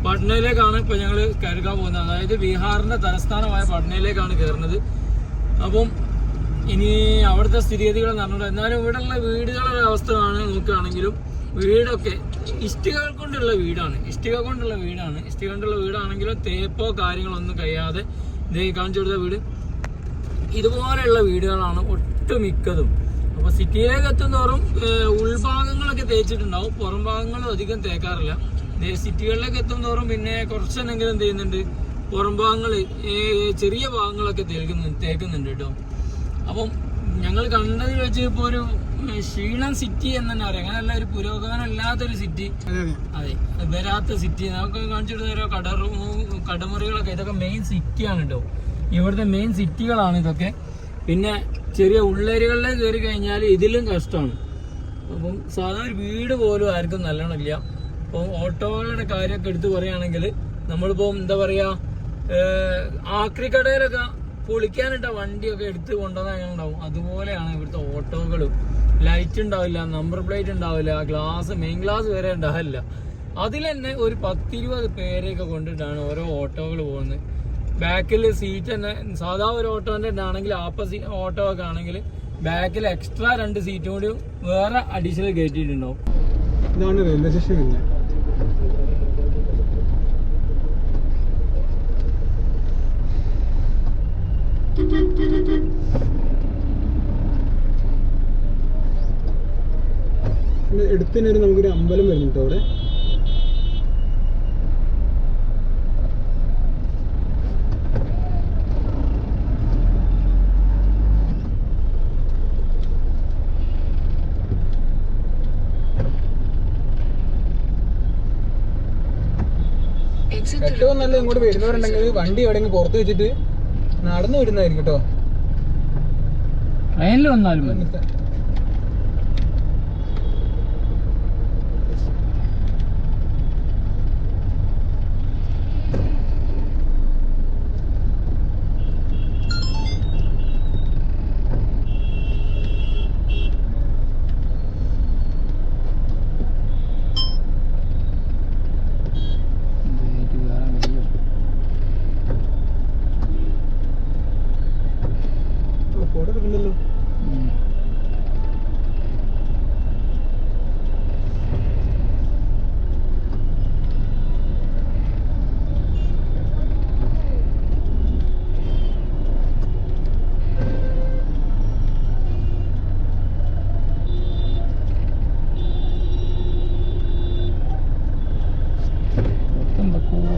പട്നയിലേക്കാണ് ഇപ്പൊ ഞങ്ങൾ കയറുക്കാൻ പോകുന്നത്. അതായത് ബീഹാറിന്റെ തലസ്ഥാനമായ പട്നയിലേക്കാണ് കയറുന്നത്. അപ്പം ഇനി അവിടുത്തെ സ്ഥിതിഗതികൾ നടന്നത്. എന്നാലും ഇവിടെയുള്ള വീടുകളുടെ അവസ്ഥ നോക്കുകയാണെങ്കിലും വീടൊക്കെ ഇഷ്ടിക കൊണ്ടുള്ള വീടാണ്. ഇഷ്ടിക കൊണ്ടുള്ള വീടാണെങ്കിലും തേപ്പോ കാര്യങ്ങളൊന്നും കഴിയാതെ ഇതേ കാണിച്ചു കൊടുത്ത വീട് ഇതുപോലെയുള്ള വീടുകളാണ് ഒട്ടുമിക്കതും. അപ്പൊ സിറ്റിയിലേക്ക് എത്തുന്നതോറും ഉൾഭാഗങ്ങളൊക്കെ തേച്ചിട്ടുണ്ടാവും, പുറം ഭാഗങ്ങളും അധികം തേക്കാറില്ല. സിറ്റികളിലേക്ക് എത്തുന്നതോറും പിന്നെ കുറച്ചെന്തെങ്കിലും എന്ത് ചെയ്യുന്നുണ്ട്, പുറം ഭാഗങ്ങൾ ചെറിയ ഭാഗങ്ങളൊക്കെ തേക്കുന്നുണ്ട് കേട്ടോ. അപ്പം ഞങ്ങൾ കണ്ടതിൽ വെച്ച് ഇപ്പൊ ഒരു ക്ഷീണം സിറ്റി എന്ന് തന്നെ പറയാം. അങ്ങനെയല്ല, ഒരു പുരോഗമനം ഇല്ലാത്തൊരു സിറ്റി, അതെ വരാത്ത സിറ്റി. നമുക്ക് കാണിച്ചിട്ട് ഓരോ കടമുറികളൊക്കെ, ഇതൊക്കെ മെയിൻ സിറ്റിയാണ് കേട്ടോ. ഇവിടുത്തെ മെയിൻ സിറ്റികളാണ് ഇതൊക്കെ. പിന്നെ ചെറിയ ഉള്ളേരികളിലേക്ക് കയറി കഴിഞ്ഞാൽ ഇതിലും കഷ്ടമാണ്. അപ്പം സാധാരണ വീട് പോലും ആർക്കും നല്ലോണം ഇല്ല. അപ്പം ഓട്ടോകളുടെ കാര്യമൊക്കെ എടുത്ത് പറയുകയാണെങ്കിൽ നമ്മളിപ്പോൾ എന്താ പറയാ, ആക്രിക്കടയിലൊക്കെ പൊളിക്കാനിട്ട വണ്ടിയൊക്കെ എടുത്ത് കൊണ്ടുവന്നാൽ ഉണ്ടാവും. അതുപോലെയാണ് ഇവിടുത്തെ ഓട്ടോകളും. ലൈറ്റ് ഉണ്ടാവില്ല, നമ്പർ പ്ലേറ്റ് ഉണ്ടാവില്ല, മെയിൻ ഗ്ലാസ് വരെ ഉണ്ടാവില്ല. അതിൽ തന്നെ ഒരു 10-20 പേരെയൊക്കെ കൊണ്ടിട്ടാണ് ഓരോ ഓട്ടോകൾ പോകുന്നത്. ബാക്കിൽ സീറ്റ് തന്നെ സാധാ ഒരു ഓട്ടോന്റെ ആണെങ്കിൽ ഓട്ടോ ഒക്കെ ആണെങ്കിൽ ബാക്കിൽ എക്സ്ട്രാ 2 സീറ്റും കൂടി വേറെ അഡീഷണൽ കയറ്റിയിട്ടുണ്ടാവും.
ഇതാണ് റെയിൽവേ സ്റ്റേഷൻ. എടുത്തന്നെ നമുക്കൊരു അമ്പലം വരുന്നുണ്ട് അവിടെ. ഏറ്റവും നല്ല ഇങ്ങോട്ട് വരുന്നവരുണ്ടെങ്കിൽ വണ്ടി എവിടെയെങ്കിലും പുറത്ത് വെച്ചിട്ട് നടന്നു വരുന്നതായിരിക്കും കേട്ടോ.
ട്രെയിനിൽ വന്നാലും മതി.
ഫോട്ടോ എടുക്കണ്ടല്ലോ.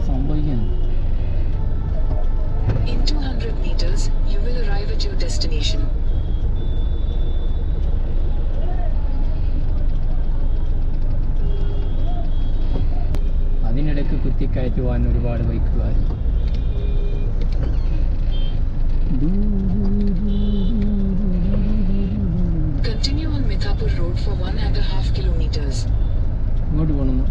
സംഭവിക്കുന്നു.
In 200 meters, you will arrive at your destination.
അതിനിടയ്ക്ക് കുത്തിക്കയറ്റുവാൻ ഒരുപാട് ബൈക്കുകാർ.
Continue on Mithapur Road for 1.5 kilometers.
ഇങ്ങോട്ട് പോകണമെന്ന്.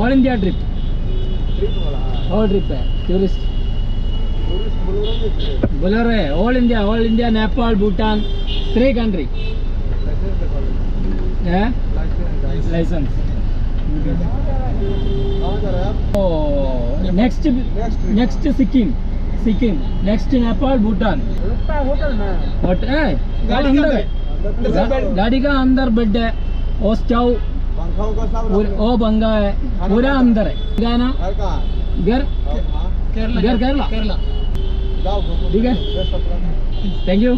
All India trip all trip है टूरिस्ट बोलेरो है all India Nepal Bhutan 3 country है licence. Next Sikkim next Nepal Bhutan. गाड़ी का अंदर बेड है और स्टव ओ बंगा है पूरा अंदर है. गाना घर കേരള താങ്ക് യു.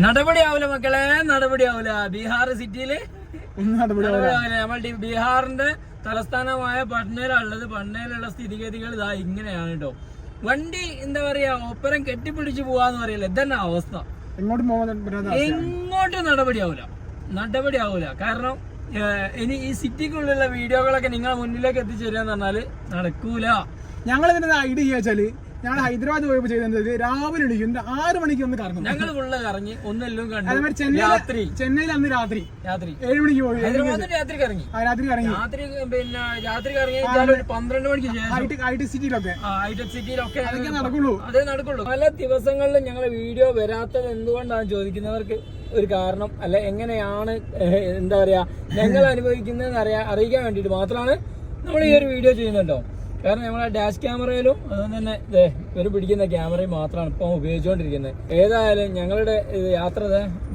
നടപടിയാവൂല മക്കളെ, നടപടിയാവൂല. ബീഹാർ സിറ്റിയില് നടപടിയാവൂല. നമ്മൾ ബീഹാറിന്റെ തലസ്ഥാനമായ പട്നയിലുള്ളത്. പട്നയിലുള്ള സ്ഥിതിഗതികൾ ഇതാ ഇങ്ങനെയാണ് കേട്ടോ. വണ്ടി എന്താ പറയാ ഒപ്പരം കെട്ടിപ്പിടിച്ച് പോവാന്ന് പറയല്ലേ, ഇതന്നെ അവസ്ഥ. എങ്ങോട്ട് നടപടിയാവൂല. കാരണം ഇനി ഈ സിറ്റിക്കുള്ളിലുള്ള വീഡിയോകളൊക്കെ നിങ്ങളെ മുന്നിലേക്ക് എത്തിച്ചു തരാന്ന് പറഞ്ഞാല് നടക്കൂല.
ഞങ്ങൾ ഇതിന്റെ ഐഡിയ വെച്ചാല് ഞങ്ങൾ ഹൈദരാബാദ് പോയപ്പോ ചെയ്തത് രാവിലെ എണീക്കും 6 മണിക്ക് ഒന്ന് കറങ്ങും.
ഞങ്ങൾ ഫുള്ള് കറങ്ങി ഒന്നെല്ലാം കണ്ടു.
ചെന്നൈയിൽ അന്ന് രാത്രി 7 മണിക്ക് പോയി.
രാത്രി കറങ്ങി രാത്രി കറങ്ങി 12 മണിക്ക് ശേഷം
ഹൈടെക് സിറ്റിയിലൊക്കെ
അതൊക്കെ നടക്കുള്ളൂ. അതേ നടക്കുള്ളൂ. പല ദിവസങ്ങളിലും ഞങ്ങളെ വീഡിയോ വരാത്തത് എന്തുകൊണ്ടാണ് ചോദിക്കുന്നവർക്ക് ഒരു കാരണം അല്ല, എങ്ങനെയാണ് എന്താ പറയാ ഞങ്ങൾ അനുഭവിക്കുന്നതെന്ന് അറിയിക്കാൻ വേണ്ടിയിട്ട് മാത്രമാണ് നമ്മൾ ഈ ഒരു വീഡിയോ ചെയ്യുന്നുണ്ടോ. കാരണം നമ്മളെ ഡാഷ് ക്യാമറയിലും അതുകൊണ്ട് തന്നെ ഇവർ പിടിക്കുന്ന ക്യാമറയും മാത്രമാണ് ഇപ്പം ഉപയോഗിച്ചുകൊണ്ടിരിക്കുന്നത്. ഏതായാലും ഞങ്ങളുടെ യാത്ര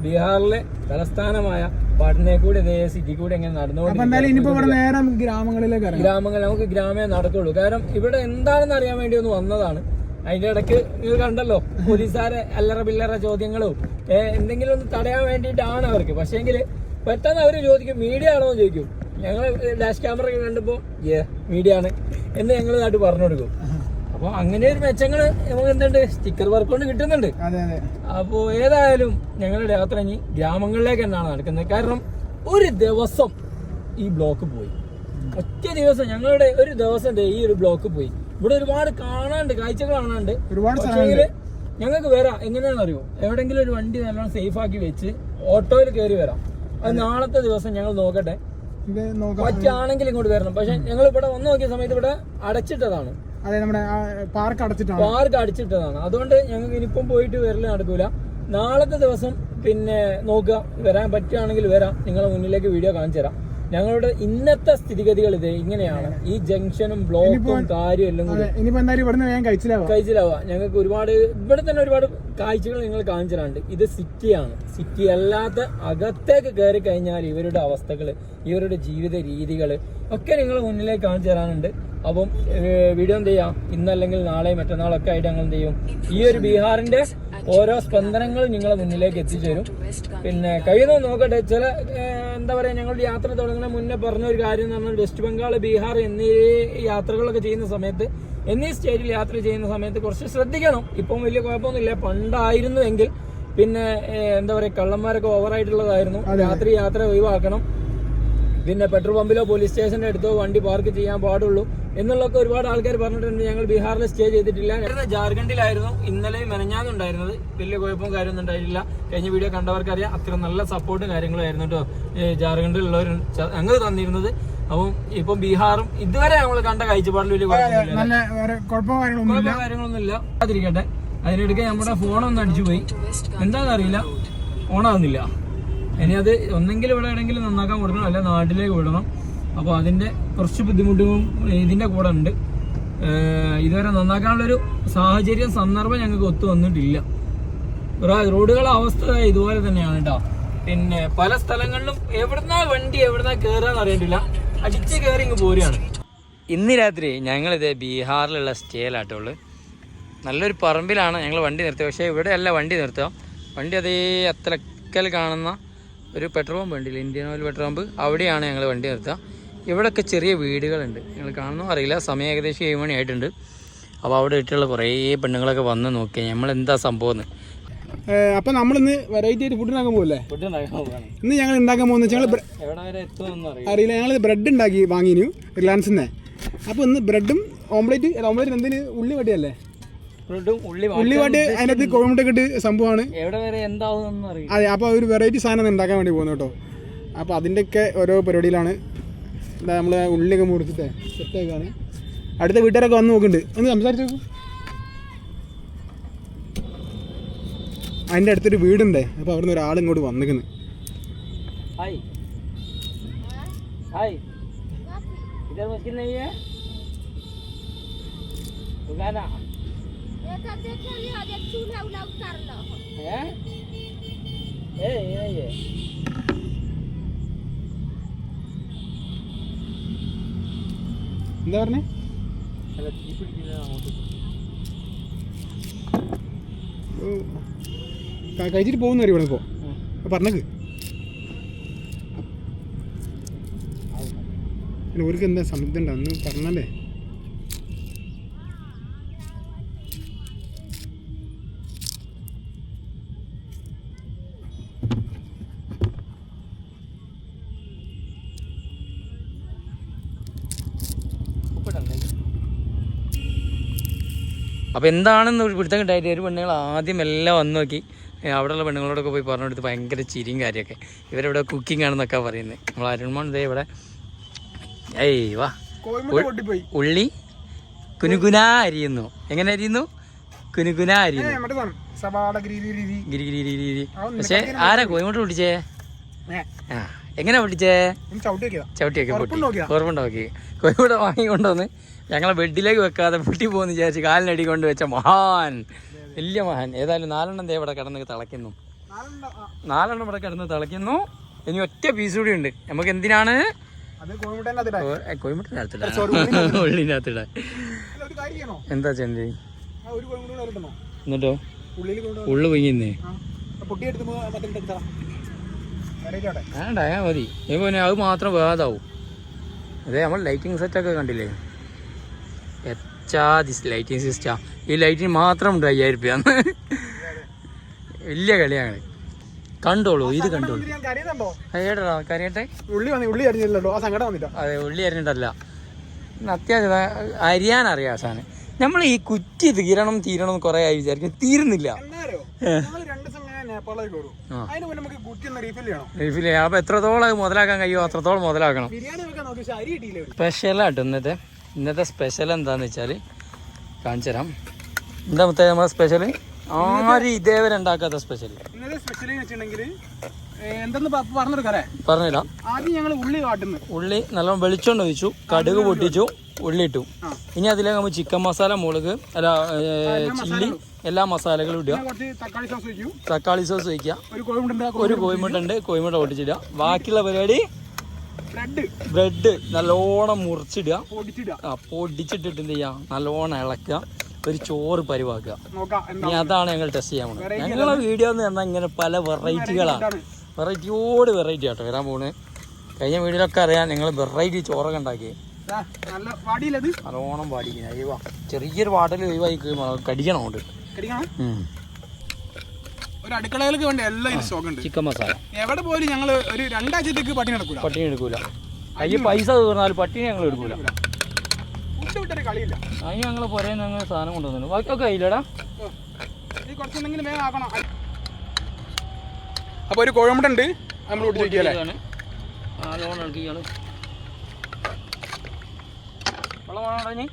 ബീഹാറിലെ തലസ്ഥാനമായ പാട്നയിൽ കൂടി സിറ്റി കൂടി എങ്ങനെ നടന്നുകൊണ്ടിരിക്കും. ഗ്രാമങ്ങൾ നമുക്ക് ഗ്രാമേ നടക്കുള്ളൂ. കാരണം ഇവിടെ എന്താണെന്ന് അറിയാൻ വേണ്ടി ഒന്ന് വന്നതാണ്. അതിന്റെ ഇടയ്ക്ക് ഇത് കണ്ടല്ലോ, പോലീസുകാരെ അല്ലറ പില്ലറ ചോദ്യങ്ങളും എന്തെങ്കിലും ഒന്ന് തടയാൻ വേണ്ടിയിട്ടാണ് അവർക്ക്. പക്ഷേങ്കിൽ പെട്ടെന്ന് അവർ ചോദിക്കും മീഡിയ ആണോ എന്ന് ചോദിക്കും. ഞങ്ങൾ ഡാഷ് ക്യാമറ കണ്ടപ്പോൾ മീഡിയ ആണ് എന്ന് ഞങ്ങൾ നാട്ടിൽ പറഞ്ഞു കൊടുക്കും. അപ്പോൾ അങ്ങനെ ഒരു മെച്ചങ്ങൾ നമുക്ക് എന്തുണ്ട്, സ്റ്റിക്കർ വർക്ക് കൊണ്ട് കിട്ടുന്നുണ്ട്. അപ്പോൾ ഏതായാലും ഞങ്ങളുടെ യാത്ര ഇനി ഗ്രാമങ്ങളിലേക്ക് തന്നെയാണ് നടക്കുന്നത്. കാരണം ഒരു ദിവസം ഈ ബ്ലോക്ക് പോയി, ഒറ്റ ദിവസം ഞങ്ങളുടെ ഒരു ദിവസം ഈ ഒരു ബ്ലോക്ക് പോയി. ഇവിടെ ഒരുപാട് കാണാണ്ട്, കാഴ്ചകൾ കാണാണ്ട്. പക്ഷേങ്കിൽ ഞങ്ങൾക്ക് വരാം. എങ്ങനെയാണെന്ന് അറിയോ, എവിടെയെങ്കിലും ഒരു വണ്ടി നല്ലോണം സേഫ് ആക്കി വെച്ച് ഓട്ടോയിൽ കയറി വരാം. അത് നാളത്തെ ദിവസം ഞങ്ങൾ നോക്കട്ടെ, പറ്റാണെങ്കിൽ ഇങ്ങോട്ട് വരണം. പക്ഷെ ഞങ്ങൾ ഇവിടെ വന്നു നോക്കിയ സമയത്ത് ഇവിടെ അടച്ചിട്ടതാണ്, പാർക്ക് അടച്ചിട്ടതാണ്. അതുകൊണ്ട് ഞങ്ങൾക്ക് ഇനിയിപ്പം പോയിട്ട് വരല് നടക്കൂല. നാളത്തെ ദിവസം പിന്നെ നോക്കുക, വരാൻ പറ്റുകയാണെങ്കിൽ വരാം, നിങ്ങളെ മുന്നിലേക്ക് വീഡിയോ കാണിച്ചു തരാം. ഞങ്ങളുടെ ഇന്നത്തെ സ്ഥിതിഗതികൾ ഇത് ഇങ്ങനെയാണ്. ഈ ജംഗ്ഷനും ബ്ലോക്കും കാര്യം എല്ലാം കൂടി കഴിച്ചിലാവുക. ഞങ്ങൾക്ക് ഒരുപാട് ഇവിടെ തന്നെ ഒരുപാട് കാഴ്ചകൾ നിങ്ങൾ കാണിച്ചു തരാനുണ്ട്. ഇത് സിറ്റിയാണ്. സിറ്റി അല്ലാത്ത അകത്തേക്ക് കയറി കഴിഞ്ഞാൽ ഇവരുടെ അവസ്ഥകൾ, ഇവരുടെ ജീവിത രീതികൾ ഒക്കെ നിങ്ങൾ മുന്നിലേക്ക് കാണിച്ചു തരാനുണ്ട്. അപ്പം വീഡിയോ എന്ത് ചെയ്യാം, ഇന്നല്ലെങ്കിൽ നാളെ മറ്റന്നാളൊക്കെ ആയിട്ട് ഞങ്ങൾ എന്ത് ചെയ്യും, ഈ ഒരു ബീഹാറിന്റെ ഓരോ സ്പന്ദനങ്ങളും നിങ്ങളെ മുന്നിലേക്ക് എത്തിച്ചേരും. പിന്നെ കഴിയുന്നത് നോക്കട്ടെ. ചില എന്താ പറയുക, ഞങ്ങളുടെ യാത്ര തുടങ്ങുന്ന മുന്നേ പറഞ്ഞ ഒരു കാര്യം എന്ന് പറഞ്ഞാൽ വെസ്റ്റ് ബംഗാൾ, ബീഹാർ എന്നീ യാത്രകളൊക്കെ ചെയ്യുന്ന സമയത്ത്, എന്നീ സ്റ്റേറ്റിൽ യാത്ര ചെയ്യുന്ന സമയത്ത് കുറച്ച് ശ്രദ്ധിക്കണം. ഇപ്പം വലിയ കുഴപ്പമൊന്നുമില്ല. പണ്ടായിരുന്നു എങ്കിൽ പിന്നെ എന്താ പറയുക, കള്ളന്മാരൊക്കെ ഓവറായിട്ടുള്ളതായിരുന്നു. രാത്രി യാത്ര ഒഴിവാക്കണം. പിന്നെ പെട്രോൾ പമ്പിലോ പോലീസ് സ്റ്റേഷൻ്റെ അടുത്തോ വണ്ടി പാർക്ക് ചെയ്യാൻ പാടുള്ളൂ എന്നുള്ളതൊക്കെ ഒരുപാട് ആൾക്കാർ പറഞ്ഞിട്ടുണ്ട്. ഞങ്ങൾ ബീഹാറിൽ സ്റ്റേ ചെയ്തിട്ടില്ല. ജാർഖണ്ഡിലായിരുന്നു ഇന്നലെ മെനഞ്ഞാന്നുണ്ടായിരുന്നത്. വലിയ കുഴപ്പവും കാര്യമൊന്നും ഉണ്ടായിട്ടില്ല. കഴിഞ്ഞ വീഡിയോ കണ്ടവർക്കറിയാം, അത്ര നല്ല സപ്പോർട്ടും കാര്യങ്ങളും ആയിരുന്നു കേട്ടോ ജാർഖണ്ഡിലുള്ളവർ ഞങ്ങൾ തന്നിരുന്നത്. അപ്പം ഇപ്പം ബീഹാറും ഇതുവരെ നമ്മൾ കണ്ട കാഴ്ചപ്പാടിൽ വലിയ കാര്യങ്ങളൊന്നുമില്ല. അതിരിക്കട്ടെ, അതിനിടയ്ക്ക് നമ്മുടെ ഫോണൊന്നും അടിച്ചു പോയി, എന്താണെന്നറിയില്ല, ഓണാകുന്നില്ല. ഇനി അത് ഒന്നെങ്കിലും ഇവിടെ എവിടെയെങ്കിലും നന്നാക്കാൻ കൊടുക്കണം, അല്ല നാട്ടിലേക്ക് വിടണം. അപ്പോൾ അതിൻ്റെ കുറച്ച് ബുദ്ധിമുട്ടും ഇതിൻ്റെ കൂടെ ഉണ്ട്. ഇതുവരെ നന്നാക്കാനുള്ളൊരു സാഹചര്യം, സന്ദർഭം ഞങ്ങൾക്ക് ഒത്തു വന്നിട്ടില്ല. റോഡുകളുടെ അവസ്ഥ ഇതുപോലെ തന്നെയാണ് കേട്ടോ. പിന്നെ പല സ്ഥലങ്ങളിലും എവിടുന്നാ വണ്ടി എവിടുന്നാ കയറാന്ന് അറിയത്തില്ല, അടിച്ച് കയറി ഇങ്ങ് പോരുകയാണ്. ഇന്ന് രാത്രി ഞങ്ങളിത് ബീഹാറിലുള്ള സ്റ്റേയിലാട്ടുള്ളൂ. നല്ലൊരു പറമ്പിലാണ് ഞങ്ങൾ വണ്ടി നിർത്തിയത്. പക്ഷേ ഇവിടെയല്ല വണ്ടി നിർത്തുക. വണ്ടി അതേ അത്തലക്കൽ കാണുന്ന ഒരു പെട്രോൾ പമ്പ് ഉണ്ടല്ലോ, ഇന്ത്യൻ ഓയിൽ പെട്രോൾ പമ്പ്, അവിടെയാണ് ഞങ്ങൾ വണ്ടി നിർത്തുക. ഇവിടെയൊക്കെ ചെറിയ വീടുകളുണ്ട്, നിങ്ങൾ കാണുന്നോ അറിയില്ല. സമയം ഏകദേശം 7 മണി ആയിട്ടുണ്ട്. അപ്പോൾ അവിടെ ഇട്ടുള്ള കുറേ പെണ്ണുങ്ങളൊക്കെ വന്ന് നോക്കിയാൽ നമ്മൾ എന്താ സംഭവം.
അപ്പോൾ നമ്മളിന്ന് വെറൈറ്റി ആയിട്ട് ഫുഡ് ഉണ്ടാക്കാൻ പോകല്ലേ? ഇന്ന് ഞങ്ങൾ ഉണ്ടാക്കാൻ പോകുന്നത് അറിയില്ല. ഞങ്ങൾ ബ്രെഡ് ഉണ്ടാക്കി വാങ്ങിനു റിലയൻസിൽ നിന്ന്. അപ്പോൾ ഇന്ന് ബ്രെഡും ഓംലേറ്റ് എന്തിന് ഉള്ളി വട്ടിയല്ലേ, ഉള്ളിവാട്ട് അതിനകത്ത് കോഴിമുട്ടൊക്കെ ഇട്ട് സംഭവമാണ്. അതെ, അപ്പോൾ ഒരു വെറൈറ്റി സാധനം ഉണ്ടാക്കാൻ വേണ്ടി പോകുന്നു കേട്ടോ. അപ്പോൾ അതിൻ്റെയൊക്കെ ഓരോ പരിപാടിയിലാണ്. എന്താ നമ്മൾ ഉള്ളിയൊക്കെ മുറിച്ചിട്ടേ സെറ്റാക്കാണ്. അടുത്ത വീട്ടുകാരൊക്കെ വന്ന് നോക്കുന്നുണ്ട്, ഒന്ന് സംസാരിച്ചു നോക്കൂ. അതിൻ്റെ അടുത്തൊരു വീടുണ്ടേ, അപ്പോൾ അവിടുന്ന് ഒരാൾ ഇങ്ങോട്ട് വന്നിക്കുന്നു. എന്താ പറഞ്ഞേ? കഴിച്ചിട്ട് പോകുന്ന അറിയണം ഇപ്പോൾ പറഞ്ഞേക്ക്. ഓർക്ക് എന്താ സമ്മതം അന്ന് പറഞ്ഞല്ലേ?
അപ്പോൾ എന്താണെന്ന് പിടുത്തം കിട്ടായിട്ട് ഒരു പെണ്ണുങ്ങൾ ആദ്യം എല്ലാം വന്ന് നോക്കി. അവിടെയുള്ള പെണ്ണുങ്ങളോടൊക്കെ പോയി പറഞ്ഞു കൊടുത്ത് ഭയങ്കര ചിരിയും കാര്യമൊക്കെ. ഇവരിവിടെ കുക്കിംഗ് ആണെന്നൊക്കെ പറയുന്നത്. നമ്മൾ അരുൺമോൻ ഇതേ ഇവിടെ വാ ഉള്ളി കുനുകുനാ അരിയുന്നു. എങ്ങനെ അരിയുന്നു? കുനുകുനാ അരിയുന്നു. പക്ഷേ ആരാ കോഴിമുട്ട പൊട്ടിച്ചേ? ആ, എങ്ങനെ പൊട്ടിച്ചേ? ചവിട്ടിയൊക്കെ പൊട്ടി ഓർമ്മ കോഴിമുട്ട വാങ്ങിക്കൊണ്ടുവന്ന് ഞങ്ങളെ ബെഡിലേക്ക് വെക്കാതെ പൊട്ടി പോകുന്നു വിചാരിച്ച് കാലിനടി കൊണ്ട് വെച്ച മഹാൻ, വലിയ മഹാൻ. ഏതായാലും 4 ദേ ഇവിടെ കിടന്ന് തിളയ്ക്കുന്നു. 4 ഇവിടെ കിടന്ന് തിളയ്ക്കുന്നു. ഇനി ഒറ്റ പീസ് കൂടി ഉണ്ട്. നമുക്ക് എന്തിനാണ്? കോഴിമുട്ടിനകത്തിടാ, ഉള്ളിനകത്തിടാൻ. എന്താ ചെണ്ടി? എന്നിട്ടോ ഉള്ളു പൊങ്ങിന്നേ വേണ്ട, മതി. പിന്നെ അത് മാത്രം വേദാവും. അതെ, നമ്മൾ ലൈറ്റിംഗ് സെറ്റൊക്കെ കണ്ടില്ലേ? Lighting system. ഈ ലൈറ്റിന് മാത്രം ഉണ്ട് 5000 രൂപ. വലിയ കളിയാണ്. കണ്ടോളൂ, ഇത് കണ്ടോളൂ. ഏടാ കറിയട്ടെ? അതെ, ഉള്ളി അരിഞ്ഞിട്ടല്ല, അത്യാവശ്യം അരിയാനറിയാം സാധനം. നമ്മൾ ഈ കുറ്റി തീരണം കുറെ ആയി വിചാരിക്കും, തീരുന്നില്ല. റീഫിൽ ചെയ്യാം. അപ്പൊ എത്രത്തോളം മുതലാക്കാൻ കഴിയുമോ അത്രത്തോളം മുതലാക്കണം. സ്പെഷ്യലായിട്ട് ഇന്നത്തെ സ്പെഷ്യൽ എന്താന്ന് വെച്ചാൽ കാണിച്ചു തരാം. എന്താ മൊത്തം നമ്മളെ സ്പെഷ്യൽ? ആരും ഇതേവരെ ഉണ്ടാക്കാത്ത സ്പെഷ്യൽ പറഞ്ഞില്ല.
ആദ്യം ഞങ്ങൾ
ഉള്ളി നല്ലോണം വെളിച്ചോണ്ട് ഒഴിച്ചു, കടുക് പൊട്ടിച്ചു, ഉള്ളി ഇട്ടു. ഇനി അതിലേക്ക് നമ്മൾ ചിക്കൻ മസാല, മുളക്, ചില്ലി, എല്ലാ മസാലകളും ഇടുക. തക്കാളി സോസ് ഒഴിക്കുക. ഒരു കോഴിമുട്ട ഉണ്ട്, കോഴിമുട്ട പൊട്ടിച്ചിടുക. ബാക്കിയുള്ള പരിപാടി ബ്രെഡ് നല്ലോണം മുറിച്ചിടുക. പൊടിച്ചിട്ടിട്ട് എന്ത് ചെയ്യുക, നല്ലോണം ഇളക്കുക. ഒരു ചോറ് പരിവാക്കുക.
നോക്കാം
ഇനി അതാണ് ഞങ്ങൾ ടെസ്റ്റ് ചെയ്യാൻ പോകുന്നത്. ഞങ്ങളെ വീഡിയോ എന്ന് പറഞ്ഞാൽ ഇങ്ങനെ പല വെറൈറ്റികളാണ്, വെറൈറ്റിയോട് വെറൈറ്റി ആട്ടോ വരാൻ പോകുന്നത്. കഴിഞ്ഞ വീഡിയോയിലൊക്കെ അറിയാം ഞങ്ങൾ വെറൈറ്റി ചോറൊക്കെ ഉണ്ടാക്കി.
നല്ല വാടിയില്ലത്
നല്ലോണം പാടിക്കുന്നത്. അയ്യോ ചെറിയൊരു വാട്ടിൽ ഒഴിവായി കടിക്കണം കൊണ്ട്
ഒരു അടുക്കളയിലേക്ക് വേണ്ട എല്ലാം സ്റ്റോക്ക് ഉണ്ട്.
ചിക്കൻ മസാല
എവിടെ പോലും ഞങ്ങൾ ഒരു 2 ആഴ്ചത്തേക്ക് പട്ടിണി നടക്കൂല.
പട്ടിണി എടുക്കൂല. അതിൽ പൈസ തീർന്നാലും പട്ടിണി ഞങ്ങൾ എടുക്കൂല.
ഫുഡ് വിട്ടൊരു കളിയില്ല.
അതിന് ഞങ്ങൾ പുറേ ഞങ്ങൾ സാധനം കൊണ്ടുവന്നു. ബാക്കിയൊക്കെ ഇല്ലടാ,
ഇത് കുറച്ചെന്തെങ്കിലും വേഗം ആക്കണം. അപ്പോൾ ഒരു കോഴമുട്ട ഉണ്ട്, നമ്മൾ കൂട്ടി ചോദിക്കല്ലേ.
ലോൺ ഇളക്കിയാണ് വെള്ളം വേണോ ഇനി?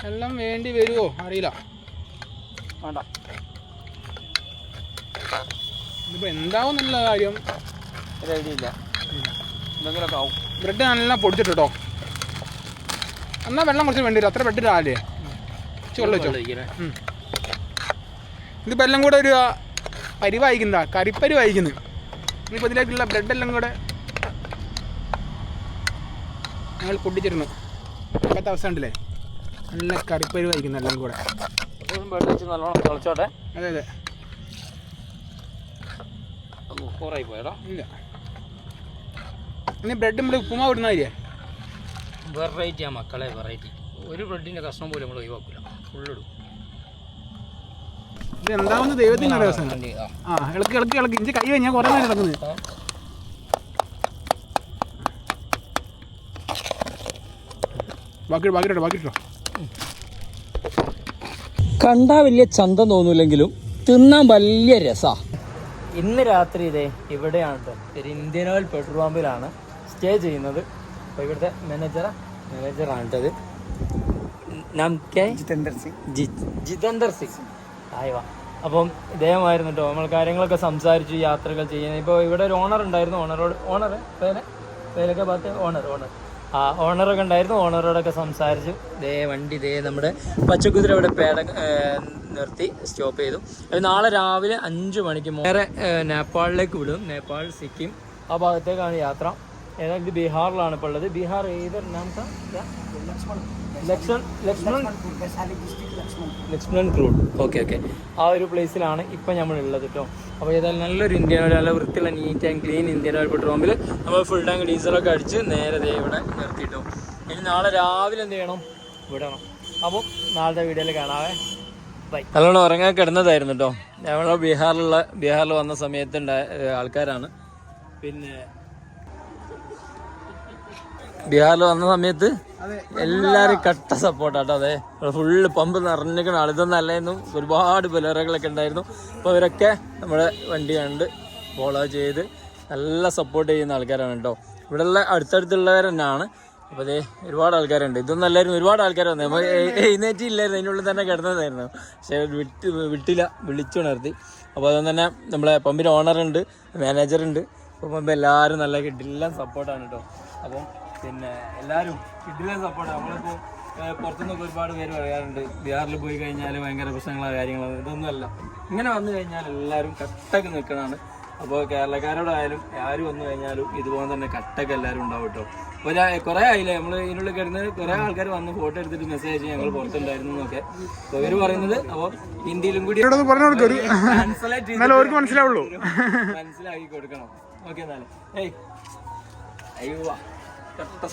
എല്ലാം വേണ്ടി വരുമോ അറിയില്ല.
വേണ്ട,
ഇതിപ്പോൾ എന്താവും എന്നുള്ള കാര്യം
ഒരു ഐഡിയ ഇല്ല. എന്തെങ്കിലുമൊക്കെ ആവും.
ബ്രെഡ് നല്ല പൊടിച്ചിട്ടോ. എന്നാൽ വെള്ളം കുറച്ച് വേണ്ടി വരും. അത്ര ബ്രെഡ് രാവിലെ വെള്ളം വെച്ചോ. ഇതിപ്പോൾ എല്ലാം കൂടെ ഒരു പരിവായിക്കുന്നതാ, കറിപ്പരി വായിക്കുന്നത്. ഇനിയിപ്പോൾ ഇതിലേക്കുള്ള ബ്രെഡെല്ലാം കൂടെ ഞങ്ങൾ പൊട്ടിച്ചിരുന്നു. ഇപ്പോഴത്തെ അവസ്ഥ ഉണ്ടല്ലേ, നല്ല കറിപ്പരി വായിക്കുന്നു എല്ലാം കൂടെ.
വെള്ളം വെച്ച് നല്ലോണം തിളച്ചോട്ടെ.
അതെ അതെ,
ഓറായി പോയടാ.
ഇല്ല ഇനി ബ്രെഡ് നമ്മൾ ഉപ്പുമാവ് ഇടുന്നതില്ലേ.
വെറൈറ്റിയാ മക്കളെ, വെറൈറ്റി. ഒരു ബ്രെഡിൻ്റെ കഷ്ണം പോലും നമ്മൾ ഒഴിവാക്കില്ല, ഫുള്ളിടും.
ഇത് എന്താവുന്ന ദൈവത്തിൻ്റെ ദിവസം. ആ ഇളക്കി ഇളക്കി ഇളക്കി ഇഞ്ചി കൈ ഞാൻ കുറേ നേരം ഇളക്കുന്നത്. ബാക്കിട്ടോ.
കണ്ടാൽ വലിയ ചന്തം തോന്നില്ലെങ്കിലും തിന്നാൻ വലിയ രസമാണ്. ഇന്ന് രാത്രി ഇതേ ഇവിടെയാണ് കേട്ടോ, ഒരു ഇന്ത്യൻ ഓയിൽ പെട്രോൾ പമ്പിലാണ് സ്റ്റേ ചെയ്യുന്നത്. അപ്പോൾ ഇവിടുത്തെ മാനേജറാണ് കേട്ടത്. ജിതേന്ദർ സിംഗ് ആയിവാ. അപ്പം ഇദ്ദേഹമായിരുന്നു കേട്ടോ. നമ്മൾ കാര്യങ്ങളൊക്കെ സംസാരിച്ചു, യാത്രകൾ ചെയ്യുന്നത്. ഇപ്പോൾ ഇവിടെ ഒരു ഓണർ ഉണ്ടായിരുന്നു. പേലൊക്കെ ഭാഗത്ത് ഓണറൊക്കെ ഉണ്ടായിരുന്നു. ഓണറോടൊക്കെ സംസാരിച്ചു. വണ്ടി നമ്മുടെ പച്ചക്കുതിര ഇവിടെ നിർത്തി സ്റ്റോപ്പ് ചെയ്തു. നാളെ രാവിലെ 5 മണിക്ക് നേരെ നേപ്പാളിലേക്ക് വിടും. നേപ്പാൾ, സിക്കിം ആ ഭാഗത്തേക്കാണ് യാത്ര. ഏതായാലും ഇത് ബീഹാറിലാണ് ഇപ്പോൾ ഉള്ളത്. ബീഹാർ ഏതൊരു നാമത്തെ ലക്ഷ്മൺ ക്രൂഡ്. ഓക്കെ. ആ ഒരു പ്ലേസിലാണ് ഇപ്പം നമ്മൾ ഉള്ളത് കേട്ടോ. അപ്പോൾ ഏതായാലും നല്ലൊരു ഇന്ത്യൻ ഓയിൽ, നല്ല വൃത്തിയുള്ള neat and clean Indian oil petrol പമ്പിൽ നമ്മൾ ഫുൾ ടാങ്ക് ഡീസലൊക്കെ അടിച്ച് നേരെ ഇവിടെ നിർത്തിയിട്ടു. ഇനി നാളെ രാവിലെ എന്ത് ചെയ്യണം, വിടണം. അപ്പോൾ നാളത്തെ വീഡിയോയിൽ കാണാവേ. ബൈ. നല്ലോണം ഉറങ്ങാൻ കിടന്നതായിരുന്നു കേട്ടോ. ഞങ്ങൾ ബീഹാറിൽ വന്ന സമയത്തുണ്ടായ ആൾക്കാരാണ്. പിന്നെ ബീഹാറിൽ വന്ന സമയത്ത് എല്ലാവരും കട്ട സപ്പോർട്ടാട്ടോ. അതെ, ഫുള്ള് പമ്പ് നിറഞ്ഞിരിക്കുന്ന ആൾ. ഇതൊന്നും അല്ലായിരുന്നു, ഒരുപാട് ബൊലേറോകളൊക്കെ ഉണ്ടായിരുന്നു. അപ്പോൾ അവരൊക്കെ നമ്മുടെ വണ്ടി കണ്ട് ഫോളോ ചെയ്ത് നല്ല സപ്പോർട്ട് ചെയ്യുന്ന ആൾക്കാരാണ് കേട്ടോ. ഇവിടെയുള്ള അടുത്തടുത്തുള്ളവർ തന്നെയാണ്. അപ്പോൾ അതേ ഒരുപാട് ആൾക്കാരുണ്ട്. ഇതൊന്നും അല്ലായിരുന്നു, ഒരുപാട് ആൾക്കാർ വന്നു. നമ്മൾ എഴുന്നേറ്റില്ലായിരുന്നു, അതിനുള്ളിൽ തന്നെ കിടന്നതായിരുന്നു. പക്ഷേ വിട്ടില്ല, വിളിച്ചുണർത്തി. അപ്പോൾ അതുകൊണ്ട് തന്നെ നമ്മളെ പമ്പിൻ്റെ ഓണറുണ്ട്, മാനേജറുണ്ട്. അപ്പോൾ പമ്പ് എല്ലാവരും നല്ല കിട്ടില്ല സപ്പോർട്ടാണ് കേട്ടോ. അപ്പം പിന്നെ എല്ലാവരും കിട്ടില്ല സപ്പോർട്ടാണ്. നമ്മളിപ്പോൾ പുറത്തുനിന്നൊക്കെ ഒരുപാട് പേര് പറയാറുണ്ട് ബീഹാറിൽ പോയി കഴിഞ്ഞാൽ ഭയങ്കര പ്രശ്നങ്ങളോ കാര്യങ്ങളോ. ഇതൊന്നുമല്ല, ഇങ്ങനെ വന്നു കഴിഞ്ഞാൽ എല്ലാവരും കട്ടക്ക് നിൽക്കണതാണ്. അപ്പോൾ കേരളക്കാരോടായാലും ആരും വന്നു കഴിഞ്ഞാലും ഇതുപോലെ തന്നെ കട്ടക്ക് എല്ലാവരും ഉണ്ടാവും കേട്ടോ. അപ്പോൾ കുറേ ആയില്ലേ നമ്മൾ ഇതിനുള്ളിൽ കിടന്ന് കുറേ ആൾക്കാർ വന്ന് ഫോട്ടോ എടുത്തിട്ട് മെസ്സേജ് അയച്ചു ഞങ്ങൾ പുറത്തുണ്ടായിരുന്നു എന്നൊക്കെ. അപ്പോൾ ഇവർ പറയുന്നത് അപ്പോൾ ഹിന്ദിയിലും കൂടി മനസ്സിലാക്കി കൊടുക്കണം. ഓക്കെ എന്നാലും അയ്യോ കട്ട